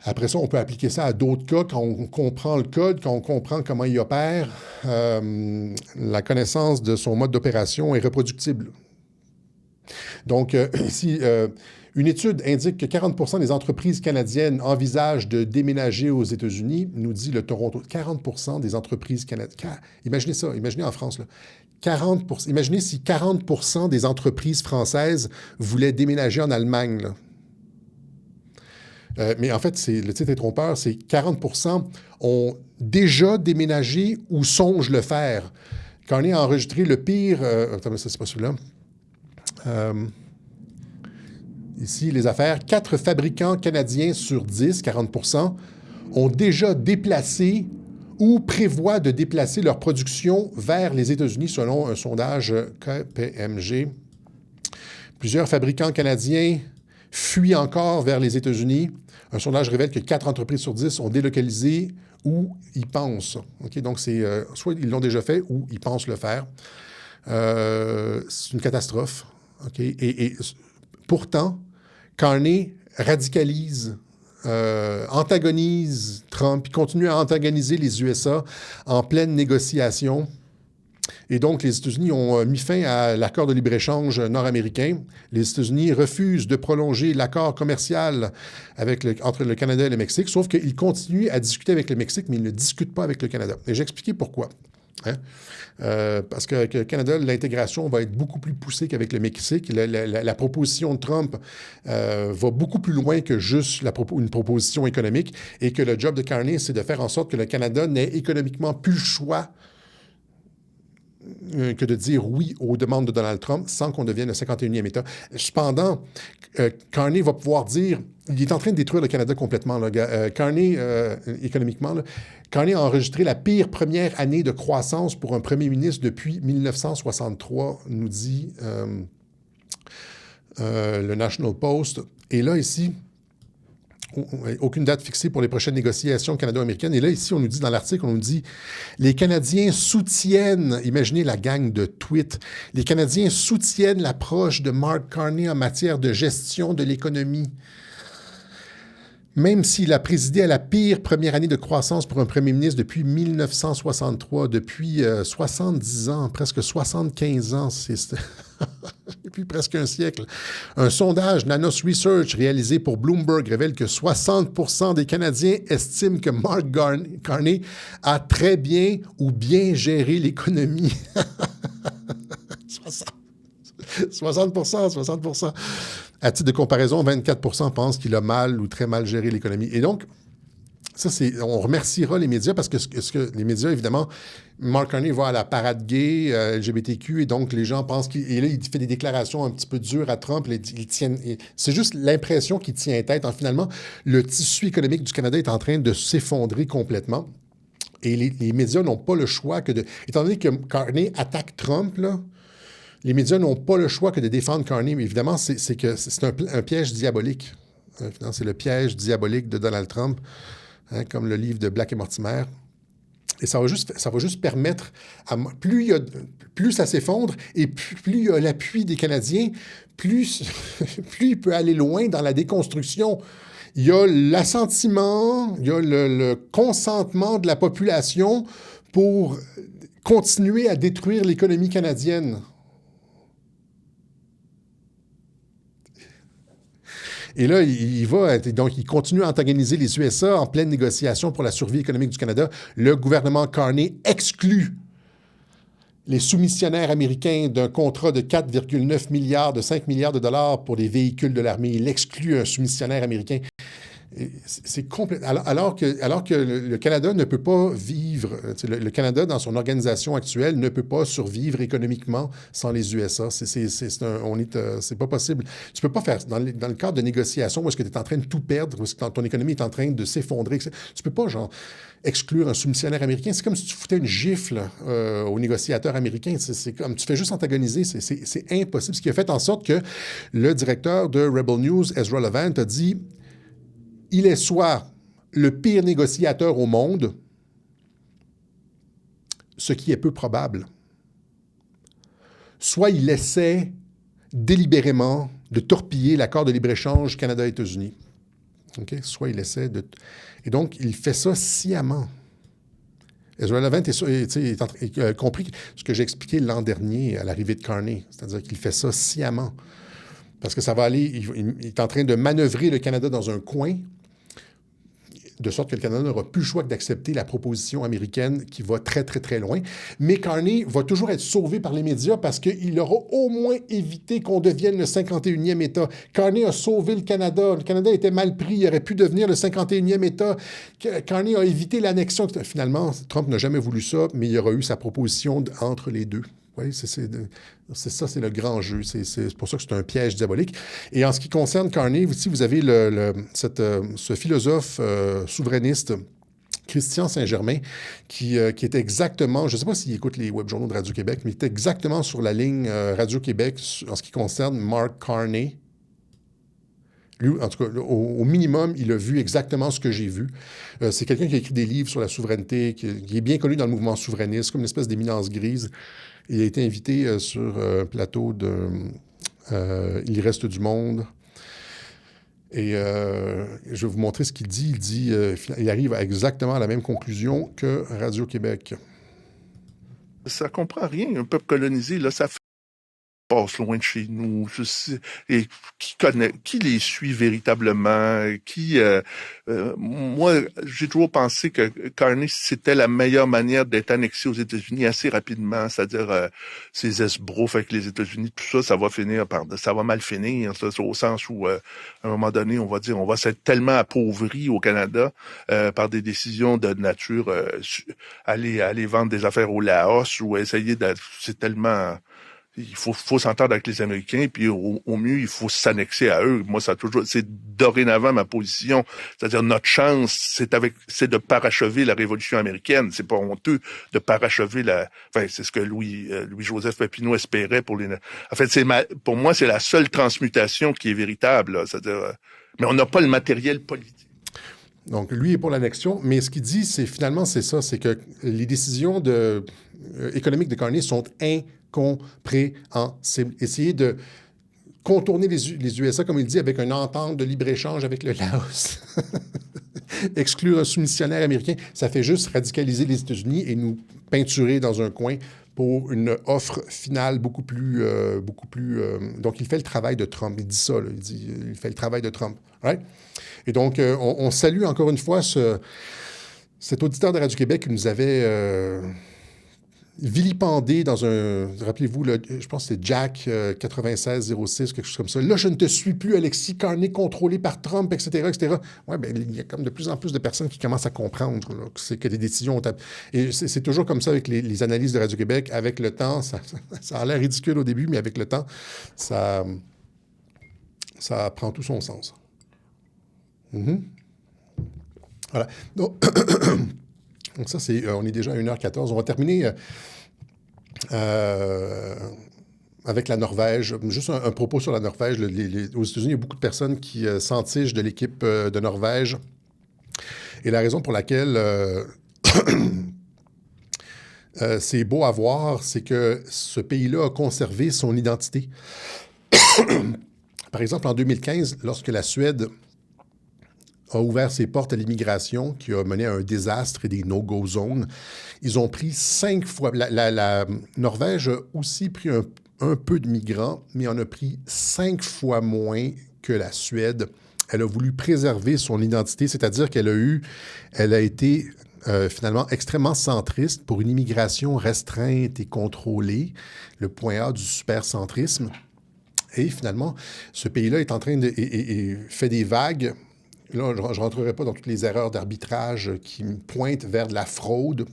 Après ça, on peut appliquer ça à d'autres cas quand on comprend le code, quand on comprend comment il opère. La connaissance de son mode d'opération est reproductible. Donc, ici, une étude indique que 40 des entreprises canadiennes envisagent de déménager aux États-Unis, nous dit le Toronto. 40 des entreprises canadiennes. Imaginez ça, imaginez en France, là. 40 imaginez si 40 des entreprises françaises voulaient déménager en Allemagne, là. Mais en fait, le titre est trompeur, c'est 40 ont déjà déménagé ou songent le faire. Quand on a enregistré le pire... attends, ça, c'est pas celui-là. Ici, les affaires. 4 fabricants canadiens sur 10, 40 ont déjà déplacé ou prévoient de déplacer leur production vers les États-Unis, selon un sondage KPMG. Plusieurs fabricants canadiens fuient encore vers les États-Unis. Un sondage révèle que 4 entreprises sur 10 ont délocalisé ou y pensent. Okay? Donc, c'est soit ils l'ont déjà fait ou ils pensent le faire. C'est une catastrophe. Okay? Et pourtant, Carney radicalise, antagonise Trump, il continue à antagoniser les USA en pleine négociation. Et donc, les États-Unis ont mis fin à l'accord de libre-échange nord-américain. Les États-Unis refusent de prolonger l'accord commercial entre le Canada et le Mexique, sauf qu'ils continuent à discuter avec le Mexique, mais ils ne discutent pas avec le Canada. Et j'ai expliqué pourquoi. Hein? Parce qu'avec le Canada, l'intégration va être beaucoup plus poussée qu'avec le Mexique. La proposition de Trump va beaucoup plus loin que juste une proposition économique et que le job de Carney, c'est de faire en sorte que le Canada n'ait économiquement plus le choix que de dire oui aux demandes de Donald Trump sans qu'on devienne le 51e État. Cependant, Carney va pouvoir dire... Il est en train de détruire le Canada complètement. Là. Carney, économiquement, là, Carney a enregistré la pire première année de croissance pour un premier ministre depuis 1963, nous dit le National Post. Et là, ici... aucune date fixée pour les prochaines négociations canado-américaines. Et là, ici, on nous dit, dans l'article, on nous dit, les Canadiens soutiennent, imaginez la gang de tweets, les Canadiens soutiennent l'approche de Mark Carney en matière de gestion de l'économie. Même s'il a présidé à la pire première année de croissance pour un premier ministre depuis 1963, depuis 70 ans, presque 75 ans, depuis presque un siècle. Un sondage Nanos Research réalisé pour Bloomberg révèle que 60 des Canadiens estiment que Mark Carney a très bien ou bien géré l'économie. 60%. À titre de comparaison, 24 pensent qu'il a mal ou très mal géré l'économie. Et donc, ça, on remerciera les médias parce que, les médias, évidemment, Mark Carney va à la parade gay, LGBTQ, et donc les gens pensent et là, il fait des déclarations un petit peu dures à Trump. C'est juste l'impression qu'il tient tête. Finalement, le tissu économique du Canada est en train de s'effondrer complètement. Et les médias n'ont pas le choix que de... Étant donné que Carney attaque Trump, là, les médias n'ont pas le choix que de défendre Carney, mais évidemment, c'est un piège diabolique. C'est le piège diabolique de Donald Trump, comme le livre de Black et Mortimer. Et ça va juste permettre, plus ça s'effondre et plus il y a l'appui des Canadiens, plus il peut aller loin dans la déconstruction. Il y a l'assentiment, il y a le consentement de la population pour continuer à détruire l'économie canadienne. Et là, il continue à antagoniser les USA en pleine négociation pour la survie économique du Canada. Le gouvernement Carney exclut les soumissionnaires américains d'un contrat de 4,9 milliards, de 5 milliards de dollars pour les véhicules de l'armée. Il exclut un soumissionnaire américain. C'est complètement... Alors que le Canada ne peut pas vivre... Le Canada, dans son organisation actuelle, ne peut pas survivre économiquement sans les USA. C'est pas possible. Tu peux pas faire... Dans le cadre de négociations où est-ce que tu es en train de tout perdre, où est-ce que ton économie est en train de s'effondrer, tu peux pas, exclure un soumissionnaire américain. C'est comme si tu foutais une gifle aux négociateurs américains. C'est comme... Tu fais juste antagoniser. C'est impossible. Ce qui a fait en sorte que le directeur de Rebel News, Ezra Levant, a dit... Il est soit le pire négociateur au monde, ce qui est peu probable, soit il essaie délibérément de torpiller l'accord de libre-échange Canada-États-Unis. Okay? Soit il essaie de... Et donc, il fait ça sciemment. Ezra Levant a compris ce que j'ai expliqué l'an dernier à l'arrivée de Carney, c'est-à-dire qu'il fait ça sciemment. Parce que ça va aller, il est en train de manœuvrer le Canada dans un coin, de sorte que le Canada n'aura plus le choix que d'accepter la proposition américaine qui va très, très, très loin. Mais Carney va toujours être sauvé par les médias parce qu'il aura au moins évité qu'on devienne le 51e État. Carney a sauvé le Canada. Le Canada était mal pris. Il aurait pu devenir le 51e État. Carney a évité l'annexion. Finalement, Trump n'a jamais voulu ça, mais il y aura eu sa proposition entre les deux. Oui, c'est ça, c'est le grand jeu. C'est pour ça que c'est un piège diabolique. Et en ce qui concerne Carney, ici, vous avez ce philosophe souverainiste, Christian Saint-Germain, qui est exactement, je ne sais pas s'il écoute les web-journaux de Radio-Québec, mais il est exactement sur la ligne Radio-Québec en ce qui concerne Mark Carney. Lui, en tout cas, au minimum, il a vu exactement ce que j'ai vu. C'est quelqu'un qui a écrit des livres sur la souveraineté, qui est bien connu dans le mouvement souverainiste, comme une espèce d'éminence grise. Il a été invité sur un plateau de Il reste du monde. Et je vais vous montrer ce qu'il dit. Il arrive à exactement la même conclusion que Radio-Québec. Ça comprend rien. Un peuple colonisé, là, ça passe loin de chez nous. Et qui les suit véritablement? Moi, j'ai toujours pensé que Carney, c'était la meilleure manière d'être annexé aux États-Unis assez rapidement, c'est-à-dire ces esbroufs avec les États-Unis, tout ça, ça va mal finir, ça, au sens où, à un moment donné, on va s'être tellement appauvri au Canada par des décisions de nature, aller vendre des affaires au Laos ou c'est tellement... Il faut s'entendre avec les Américains, puis au mieux, il faut s'annexer à eux. Moi, c'est dorénavant ma position. C'est-à-dire, notre chance, c'est de parachever la Révolution américaine. C'est pas honteux de parachever c'est ce que Louis-Joseph Papineau espérait pour les... En fait, pour moi, c'est la seule transmutation qui est véritable, là. C'est-à-dire, mais on n'a pas le matériel politique. Donc, lui est pour l'annexion, mais ce qu'il dit, c'est que les décisions économiques de Carney sont incompréhensibles. Essayer de contourner les USA, comme il dit, avec une entente de libre-échange avec le Laos. Exclure un soumissionnaire américain, ça fait juste radicaliser les États-Unis et nous peinturer dans un coin pour une offre finale beaucoup plus... Donc, il fait le travail de Trump. Il dit ça, là. Il fait le travail de Trump. Right? Et donc, on salue encore une fois cet auditeur de Radio-Québec qui nous avait vilipendé dans un... Rappelez-vous, je pense que c'est Jack 9606, quelque chose comme ça. Là, je ne te suis plus, Alexis. Carney contrôlé par Trump, etc., etc. Oui, bien, il y a comme de plus en plus de personnes qui commencent à comprendre là, que des décisions... Et c'est toujours comme ça avec les analyses de Radio-Québec. Avec le temps, ça a l'air ridicule au début, mais avec le temps, ça prend tout son sens. Mm-hmm. Voilà. Donc ça, on est déjà à 1h14. On va terminer avec la Norvège. Juste un propos sur la Norvège. Aux États-Unis, il y a beaucoup de personnes qui s'entichent de l'équipe de Norvège. Et la raison pour laquelle c'est beau à voir, c'est que ce pays-là a conservé son identité. Par exemple, en 2015, lorsque la Suède a ouvert ses portes à l'immigration, qui a mené à un désastre et des no-go zones. Ils ont pris 5 fois... La Norvège a aussi pris un peu de migrants, mais en a pris 5 fois moins que la Suède. Elle a voulu préserver son identité, c'est-à-dire qu'elle a été finalement extrêmement centriste pour une immigration restreinte et contrôlée, le point A du supercentrisme. Et finalement, ce pays-là est en train et fait des vagues. Là, je ne rentrerai pas dans toutes les erreurs d'arbitrage qui pointent vers de la fraude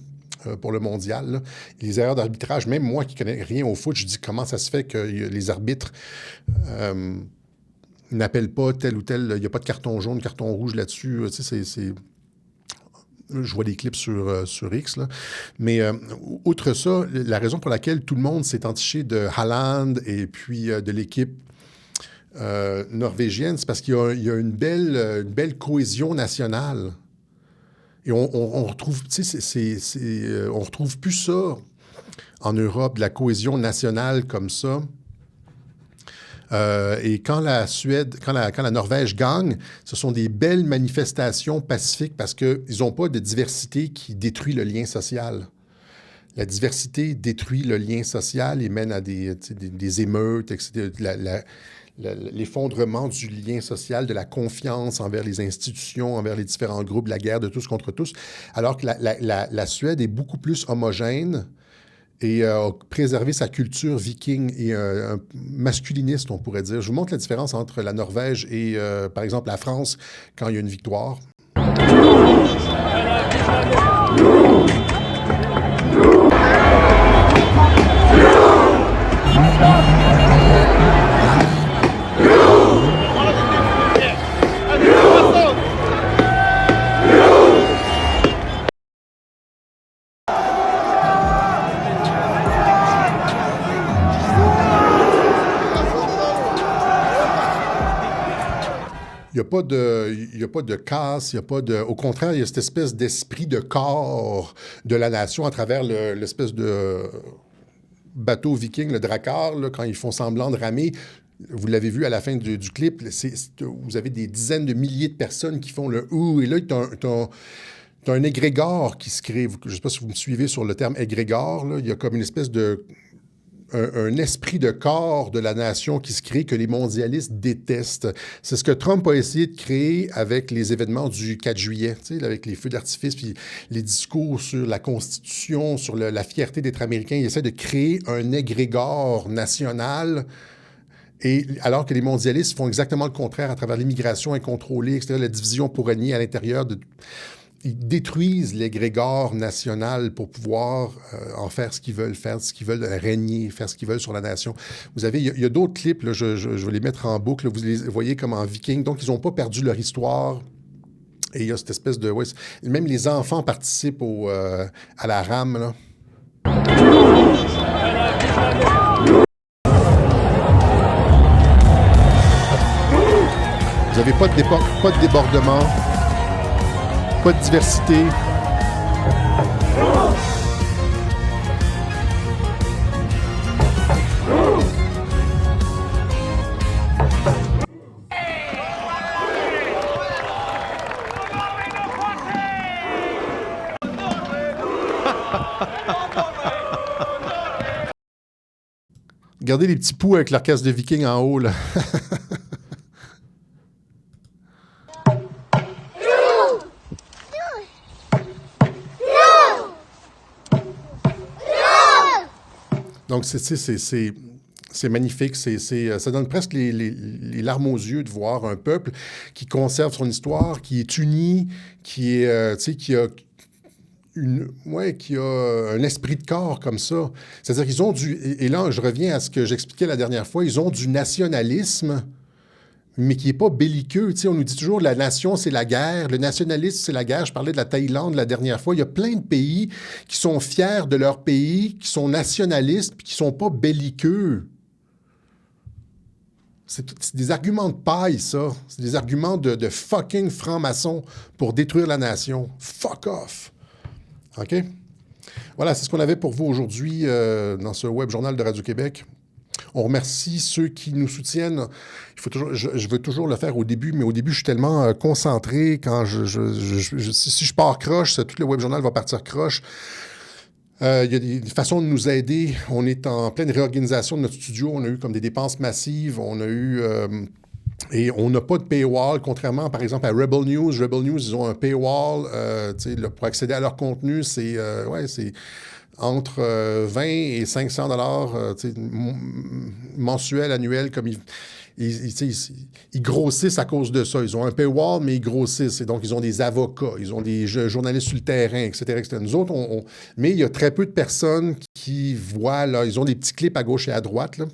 pour le mondial. Là. Les erreurs d'arbitrage, même moi qui ne connais rien au foot, je dis comment ça se fait que les arbitres n'appellent pas tel ou tel... Il n'y a pas de carton jaune, carton rouge là-dessus. Tu sais, je vois des clips sur X. Là. Mais outre ça, la raison pour laquelle tout le monde s'est entiché de Haaland et puis de l'équipe norvégienne, c'est parce qu'il y a une belle cohésion nationale. Et on retrouve, tu sais, on retrouve plus ça en Europe, de la cohésion nationale comme ça. Et quand la Suède, quand la Norvège gagne, ce sont des belles manifestations pacifiques parce qu'ils n'ont pas de diversité qui détruit le lien social. La diversité détruit le lien social et mène à des émeutes, etc. L'effondrement du lien social, de la confiance envers les institutions, envers les différents groupes, la guerre de tous contre tous, alors que la Suède est beaucoup plus homogène et a préservé sa culture viking et un masculiniste, on pourrait dire. Je vous montre la différence entre la Norvège et, par exemple, la France quand il y a une victoire. Il n'y a pas de casse, il y a pas de... Au contraire, il y a cette espèce d'esprit de corps de la nation à travers l'espèce de bateau viking, le Drakkar, là, quand ils font semblant de ramer. Vous l'avez vu à la fin du clip, vous avez des dizaines de milliers de personnes qui font le « ouh », et là, tu as un égrégore qui se crée. Je ne sais pas si vous me suivez sur le terme égrégore, là. Il y a comme une espèce de... Un esprit de corps de la nation qui se crée que les mondialistes détestent. C'est ce que Trump a essayé de créer avec les événements du 4 juillet, tu sais, avec les feux d'artifice, puis les discours sur la Constitution, sur la fierté d'être américain. Il essaie de créer un égrégore national, et alors que les mondialistes font exactement le contraire à travers l'immigration incontrôlée, etc., la division pour régner à l'intérieur de... Ils détruisent l'égrégore national pour pouvoir en faire ce qu'ils veulent, régner, faire ce qu'ils veulent sur la nation. Vous avez, il y a d'autres clips, là, je vais les mettre en boucle, là, vous les voyez comme en viking, donc ils n'ont pas perdu leur histoire. Et il y a cette espèce de... Ouais, même les enfants participent à la rame, là. Vous n'avez pas de débordement. Pas de diversité. Regardez les petits poux avec leur casse de viking en haut, là. Donc, c'est magnifique. Ça donne presque les larmes aux yeux de voir un peuple qui conserve son histoire, qui est uni, qui est, qui a un esprit de corps comme ça. C'est-à-dire qu'ils ont et là, je reviens à ce que j'expliquais la dernière fois, ils ont du nationalisme, mais qui n'est pas belliqueux. Tu sais, on nous dit toujours la nation, c'est la guerre, le nationalisme, c'est la guerre. Je parlais de la Thaïlande la dernière fois. Il y a plein de pays qui sont fiers de leur pays, qui sont nationalistes, puis qui ne sont pas belliqueux. C'est des arguments de paille, ça. C'est des arguments de fucking francs-maçons pour détruire la nation. Fuck off. OK? Voilà, c'est ce qu'on avait pour vous aujourd'hui dans ce web journal de Radio-Québec. On remercie ceux qui nous soutiennent. Je veux toujours le faire au début, mais au début, je suis tellement concentré. Quand si je pars croche, tout le web journal va partir croche. Il y a des façons de nous aider. On est en pleine réorganisation de notre studio. On a eu comme des dépenses massives. On a eu... et on n'a pas de paywall, contrairement, par exemple, à Rebel News. Rebel News, ils ont un paywall. Pour accéder à leur contenu, c'est entre 20 et 500 $ mensuels, annuels, comme ils grossissent à cause de ça. Ils ont un paywall, mais ils grossissent. Et donc, ils ont des avocats, ils ont des journalistes sur le terrain, etc. etc. Nous autres, mais il y a très peu de personnes qui voient, là, ils ont des petits clips à gauche et à droite, là.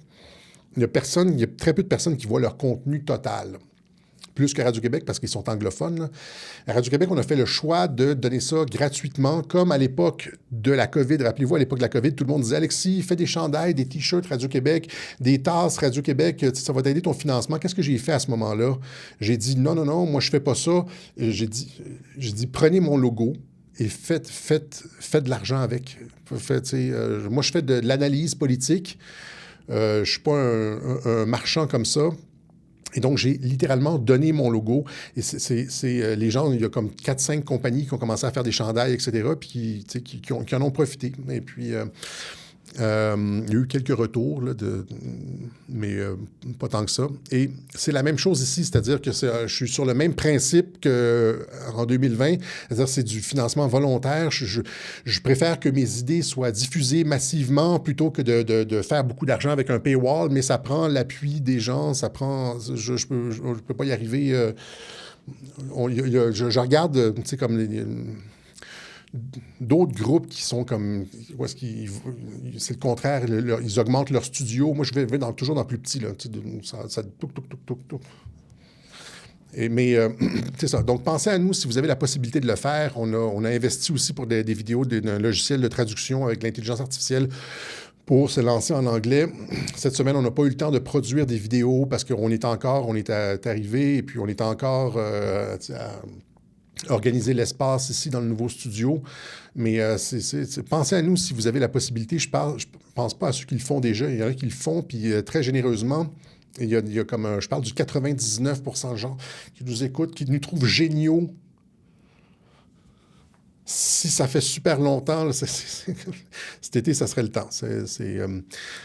Il y a très peu de personnes qui voient leur contenu total. Plus que Radio-Québec, parce qu'ils sont anglophones, là. À Radio-Québec, on a fait le choix de donner ça gratuitement, comme à l'époque de la COVID. Rappelez-vous, à l'époque de la COVID, tout le monde disait « Alexis, fais des chandails, des T-shirts Radio-Québec, des tasses Radio-Québec, ça va t'aider ton financement. » Qu'est-ce que j'ai fait à ce moment-là? J'ai dit « Non, moi, je fais pas ça. » J'ai dit « Prenez mon logo et faites de l'argent avec. » Moi, je fais de l'analyse politique. Je ne suis pas un marchand comme ça. Et donc, j'ai littéralement donné mon logo. Et les gens, il y a comme 4-5 compagnies qui ont commencé à faire des chandails, etc., puis qui en ont profité. Et puis, il y a eu quelques retours, là, mais pas tant que ça. Et c'est la même chose ici, c'est-à-dire que je suis sur le même principe qu'en 2020, c'est-à-dire c'est du financement volontaire. Je préfère que mes idées soient diffusées massivement plutôt que de faire beaucoup d'argent avec un paywall, mais ça prend l'appui des gens, ça prend... Je peux pas y arriver... je regarde, tu sais, comme d'autres groupes qui sont comme... c'est le contraire, ils augmentent leur studio. Moi, je vais toujours dans le plus petit, là. Ça touc, touc, touc, touc, touc. Mais c'est ça. Donc, pensez à nous si vous avez la possibilité de le faire. On a investi aussi pour des vidéos d'un logiciel de traduction avec l'intelligence artificielle pour se lancer en anglais. Cette semaine, on n'a pas eu le temps de produire des vidéos parce qu'on est arrivé et puis on est encore à organiser l'espace ici dans le nouveau studio. Mais pensez à nous si vous avez la possibilité. Je pense pas à ceux qui le font déjà. Il y en a qui le font, puis très généreusement. Il y a comme je parle du 99% de gens qui nous écoutent, qui nous trouvent géniaux. Si ça fait super longtemps, là, cet été, ça serait le temps.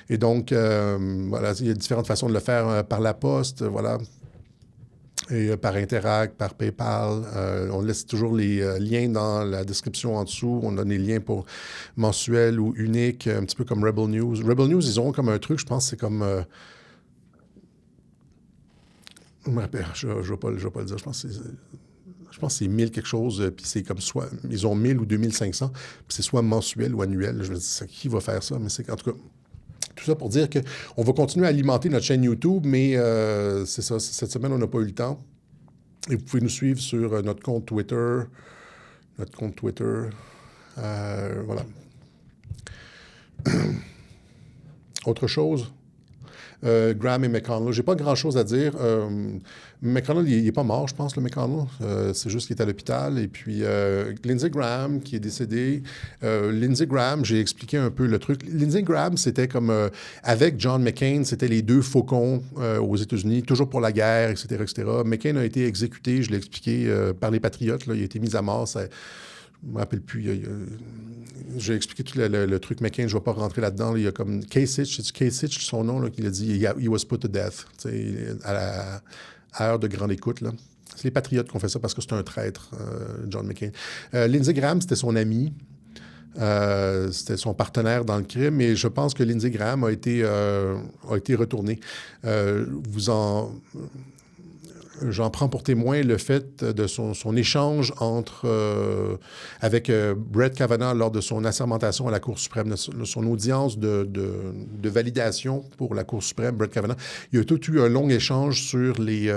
Et donc, voilà, il y a différentes façons de le faire par la poste, voilà. Et par Interact, par PayPal. On laisse toujours les liens dans la description en dessous. On donne les liens pour mensuel ou unique, un petit peu comme Rebel News. Rebel News, ils ont comme un truc, je pense, c'est comme... je ne vais pas le dire. Je pense que c'est 1000 quelque chose, puis c'est comme soit... Ils ont 1000 ou 2500, puis c'est soit mensuel ou annuel. Je me dis, qui va faire ça? Mais c'est en tout cas... Tout ça pour dire qu'on va continuer à alimenter notre chaîne YouTube, mais c'est ça, cette semaine, on n'a pas eu le temps. Et vous pouvez nous suivre sur notre compte Twitter. Voilà. Autre chose? Graham et McConnell. J'ai pas grand-chose à dire. McConnell, il n'est pas mort, je pense, le McConnell. C'est juste qu'il est à l'hôpital. Et puis, Lindsey Graham, qui est décédé. Lindsey Graham, j'ai expliqué un peu le truc. Lindsey Graham, c'était comme... avec John McCain, c'était les deux faucons aux États-Unis, toujours pour la guerre, etc., etc. McCain a été exécuté, je l'ai expliqué, par les Patriotes. Là, il a été mis à mort. Je ne me rappelle plus. J'ai expliqué tout le truc McCain, je ne vais pas rentrer là-dedans. Il y a comme Kasich, c'est Kasich, son nom, là, qu'il a dit « He was put to death », à heure de grande écoute. Là. C'est les Patriotes qui ont fait ça parce que c'est un traître, John McCain. Lindsey Graham, c'était son ami. C'était son partenaire dans le crime, et je pense que Lindsey Graham a été retourné. J'en prends pour témoin le fait de son échange avec Brett Kavanaugh lors de son assermentation à la Cour suprême, de son audience de validation pour la Cour suprême, Brett Kavanaugh. Il y a tout eu un long échange sur les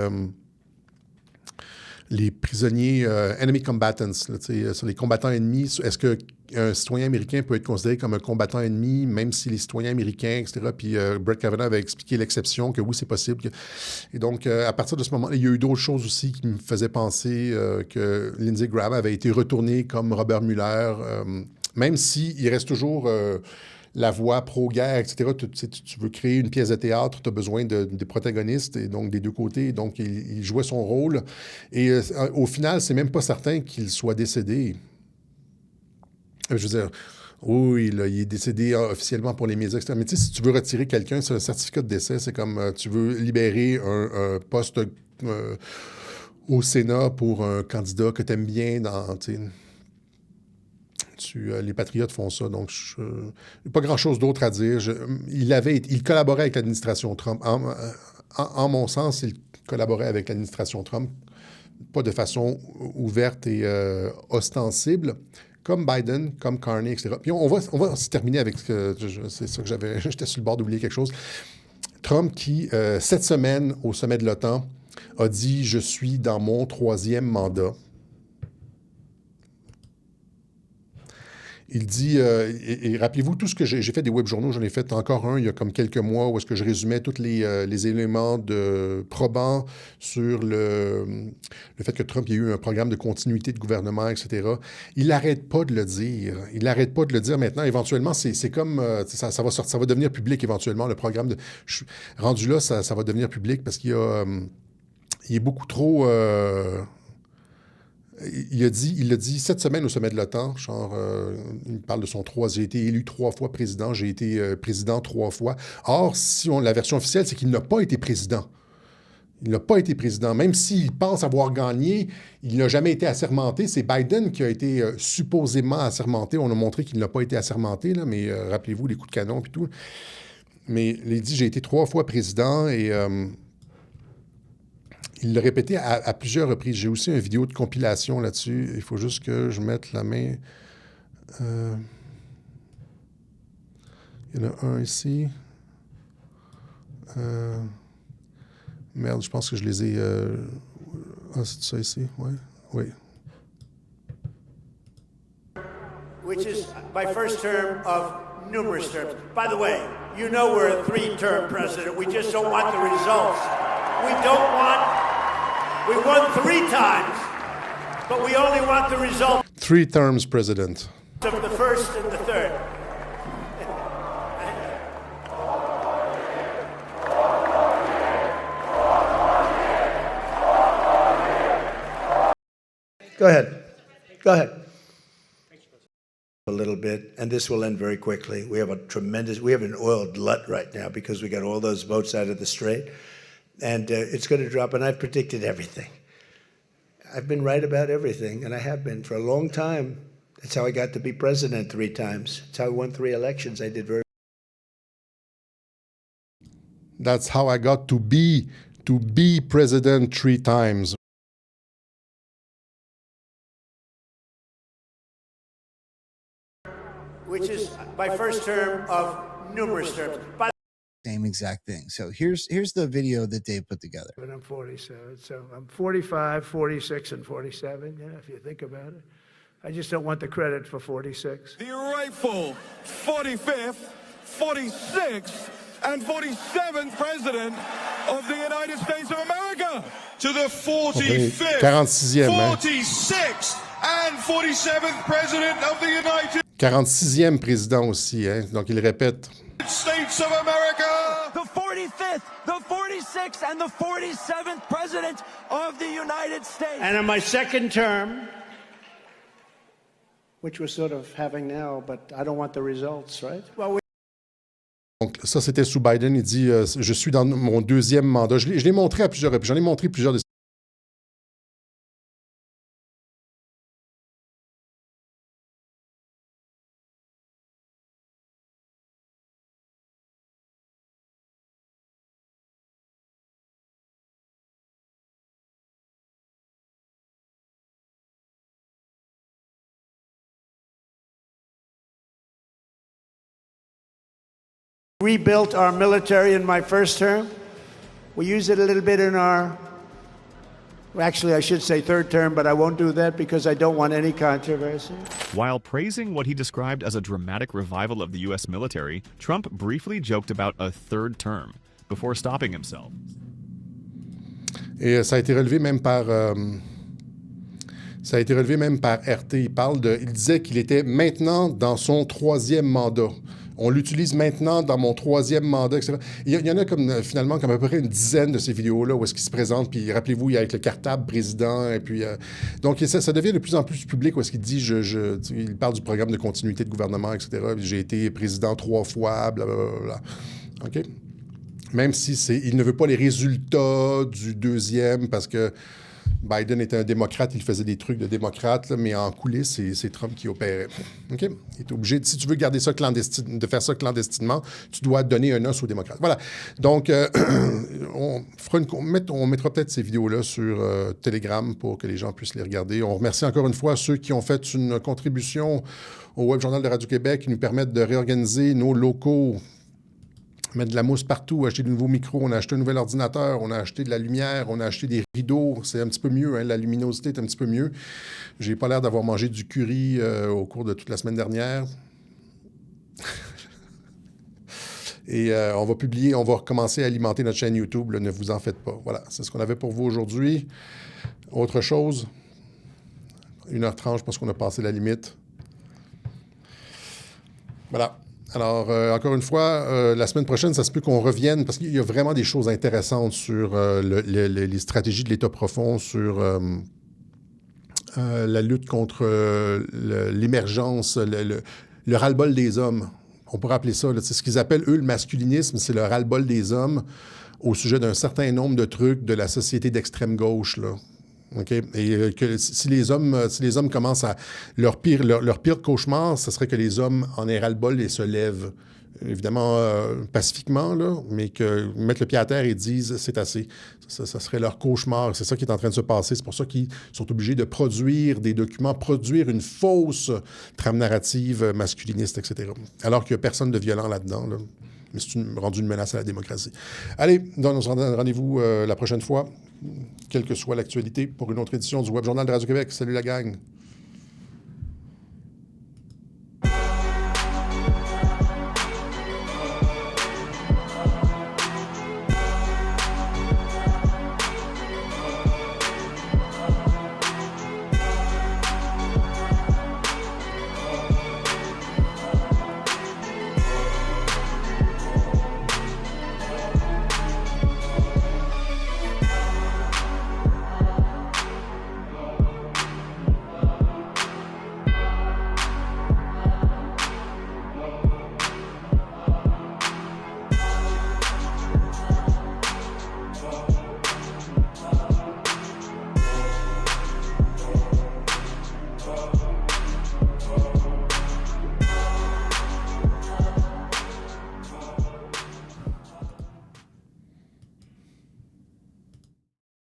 prisonniers enemy combatants, là, sur les combattants ennemis. Est-ce qu'un citoyen américain peut être considéré comme un combattant ennemi, même si les citoyens américains, etc. Puis Brett Kavanaugh avait expliqué l'exception, que oui, c'est possible. Et donc, à partir de ce moment-là, il y a eu d'autres choses aussi qui me faisaient penser que Lindsey Graham avait été retourné comme Robert Mueller, même s'il reste toujours... la voix pro-guerre, etc. Tu veux créer une pièce de théâtre, tu as besoin des protagonistes, et donc des deux côtés. Donc, il jouait son rôle. Et au final, c'est même pas certain qu'il soit décédé. Je veux dire, oui, là, il est décédé officiellement pour les médias, etc. Mais tu sais, si tu veux retirer quelqu'un, c'est un certificat de décès. C'est comme tu veux libérer un poste au Sénat pour un candidat que tu aimes bien dans... les Patriotes font ça, donc pas grand-chose d'autre à dire. Il collaborait avec l'administration Trump. En mon sens, il collaborait avec l'administration Trump, pas de façon ouverte et ostensible, comme Biden, comme Carney, etc. Puis on va se terminer avec... c'est ça que j'étais sur le bord d'oublier quelque chose. Trump qui, cette semaine, au sommet de l'OTAN, a dit « Je suis dans mon 3e mandat ». Il dit, et rappelez-vous, tout ce que j'ai fait des web journaux, j'en ai fait encore un il y a comme quelques mois où est-ce que je résumais tous les éléments probants sur le fait que Trump, il y a eu un programme de continuité de gouvernement, etc. Il n'arrête pas de le dire. Il n'arrête pas de le dire maintenant. Éventuellement, c'est comme, ça va sortir, ça va devenir public éventuellement, le programme. Rendu là, ça va devenir public parce qu'il il est beaucoup trop... il l'a dit cette semaine au sommet de l'OTAN, genre, il parle de son 3, j'ai été élu 3 fois président, j'ai été président 3 fois. Or, la version officielle, c'est qu'il n'a pas été président. Il n'a pas été président. Même s'il pense avoir gagné, il n'a jamais été assermenté. C'est Biden qui a été supposément assermenté. On a montré qu'il n'a pas été assermenté, là, mais rappelez-vous les coups de canon et tout. Mais il dit, j'ai été 3 fois président et... il l'a répété à plusieurs reprises. J'ai aussi une vidéo de compilation là-dessus. Il faut juste que je mette la main. Il y en a un ici. Merde, je pense que je les ai... Ah, c'est ça ici? Oui. Oui. Which is my first term of numerous terms. By the way, you know we're a 3-term president. We just don't want the results. We don't want... We won 3 times, but we only want the results 3 terms president. of the first and the third. Go ahead. Go ahead. A little bit, and this will end very quickly. We have an oil glut right now because we got all those boats out of the Strait. And it's going to drop, and I've predicted everything. I've been right about everything, and I have been for a long time. That's how I got to be president 3 times. That's how I won 3 elections. I did very That's how I got to be president 3 times. which is my first term of numerous terms. Same exact thing. So here's the video that Dave put together. But I'm 47, so I'm 45, 46, and 47, yeah, if you think about it. I just don't want the credit for 46. The rightful 45th, 46th, and 47th President of the United States of America. To the 45th, 46e, 46th, and 47th President of the United 46e président aussi, hein? Donc il répète. States of America. The 45th, the 46th, and the 47th President of the United States. And in my second term, which we're sort of having now, but I don't want the results, right? Well, Donc ça, c'était sous Biden. Il dit, je suis dans mon 2e mandat. Je l'ai montré à plusieurs reprises. J'en ai montré plusieurs de rebuilt our military in my first term. We used it a little bit in our, actually I should say third term, but I won't do that because I don't want any controversy. While praising what he described as a dramatic revival of the U.S. military, Trump briefly joked about a 3rd term before stopping himself. Et ça a été relevé même par... ça a été relevé même par RT. Il disait qu'il était maintenant dans son 3e mandat. On l'utilise maintenant dans mon 3e mandat, etc. Il y en a finalement comme à peu près une dizaine de ces vidéos-là où est-ce qu'il se présente, puis rappelez-vous, il y a avec le cartable président, et puis... donc ça devient de plus en plus public où est-ce qu'il dit, il parle du programme de continuité de gouvernement, etc. J'ai été président 3 fois, blablabla. OK? Même si il ne veut pas les résultats du 2e parce que Biden était un démocrate, il faisait des trucs de démocrate, là, mais en coulisses, c'est Trump qui opérait. OK? Il est obligé, si tu veux garder ça de faire ça clandestinement, tu dois donner un os aux démocrates. Voilà. Donc, on mettra peut-être ces vidéos-là sur Telegram pour que les gens puissent les regarder. On remercie encore une fois ceux qui ont fait une contribution au Web Journal de Radio-Québec qui nous permettent de réorganiser nos locaux mettre de la mousse partout, acheter de nouveaux micros, on a acheté un nouvel ordinateur, on a acheté de la lumière, on a acheté des rideaux. C'est un petit peu mieux, hein, la luminosité est un petit peu mieux. J'ai pas l'air d'avoir mangé du curry au cours de toute la semaine dernière. Et on va recommencer à alimenter notre chaîne YouTube, là, ne vous en faites pas. Voilà, c'est ce qu'on avait pour vous aujourd'hui. Autre chose, 1h30, je pense qu'on a passé la limite. Voilà. Alors, encore une fois, la semaine prochaine, ça se peut qu'on revienne, parce qu'il y a vraiment des choses intéressantes sur les stratégies de l'État profond, sur la lutte contre l'émergence, le ras-le-bol des hommes. On pourrait appeler ça, c'est ce qu'ils appellent, eux, le masculinisme, c'est le ras-le-bol des hommes au sujet d'un certain nombre de trucs de la société d'extrême gauche, là. Okay? Et que si les hommes commencent à... Leur pire cauchemar, ce serait que les hommes en aient ras-le-bol et se lèvent. Évidemment, pacifiquement, là, mais que mettre le pied à terre et disent c'est assez. Ça serait leur cauchemar. C'est ça qui est en train de se passer. C'est pour ça qu'ils sont obligés de produire des documents, produire une fausse trame narrative masculiniste, etc. Alors qu'il n'y a personne de violent là-dedans, là. Mais c'est rendu une menace à la démocratie. Allez, on se rend rendez-vous la prochaine fois, quelle que soit l'actualité, pour une autre édition du Web Journal de Radio-Québec. Salut la gang!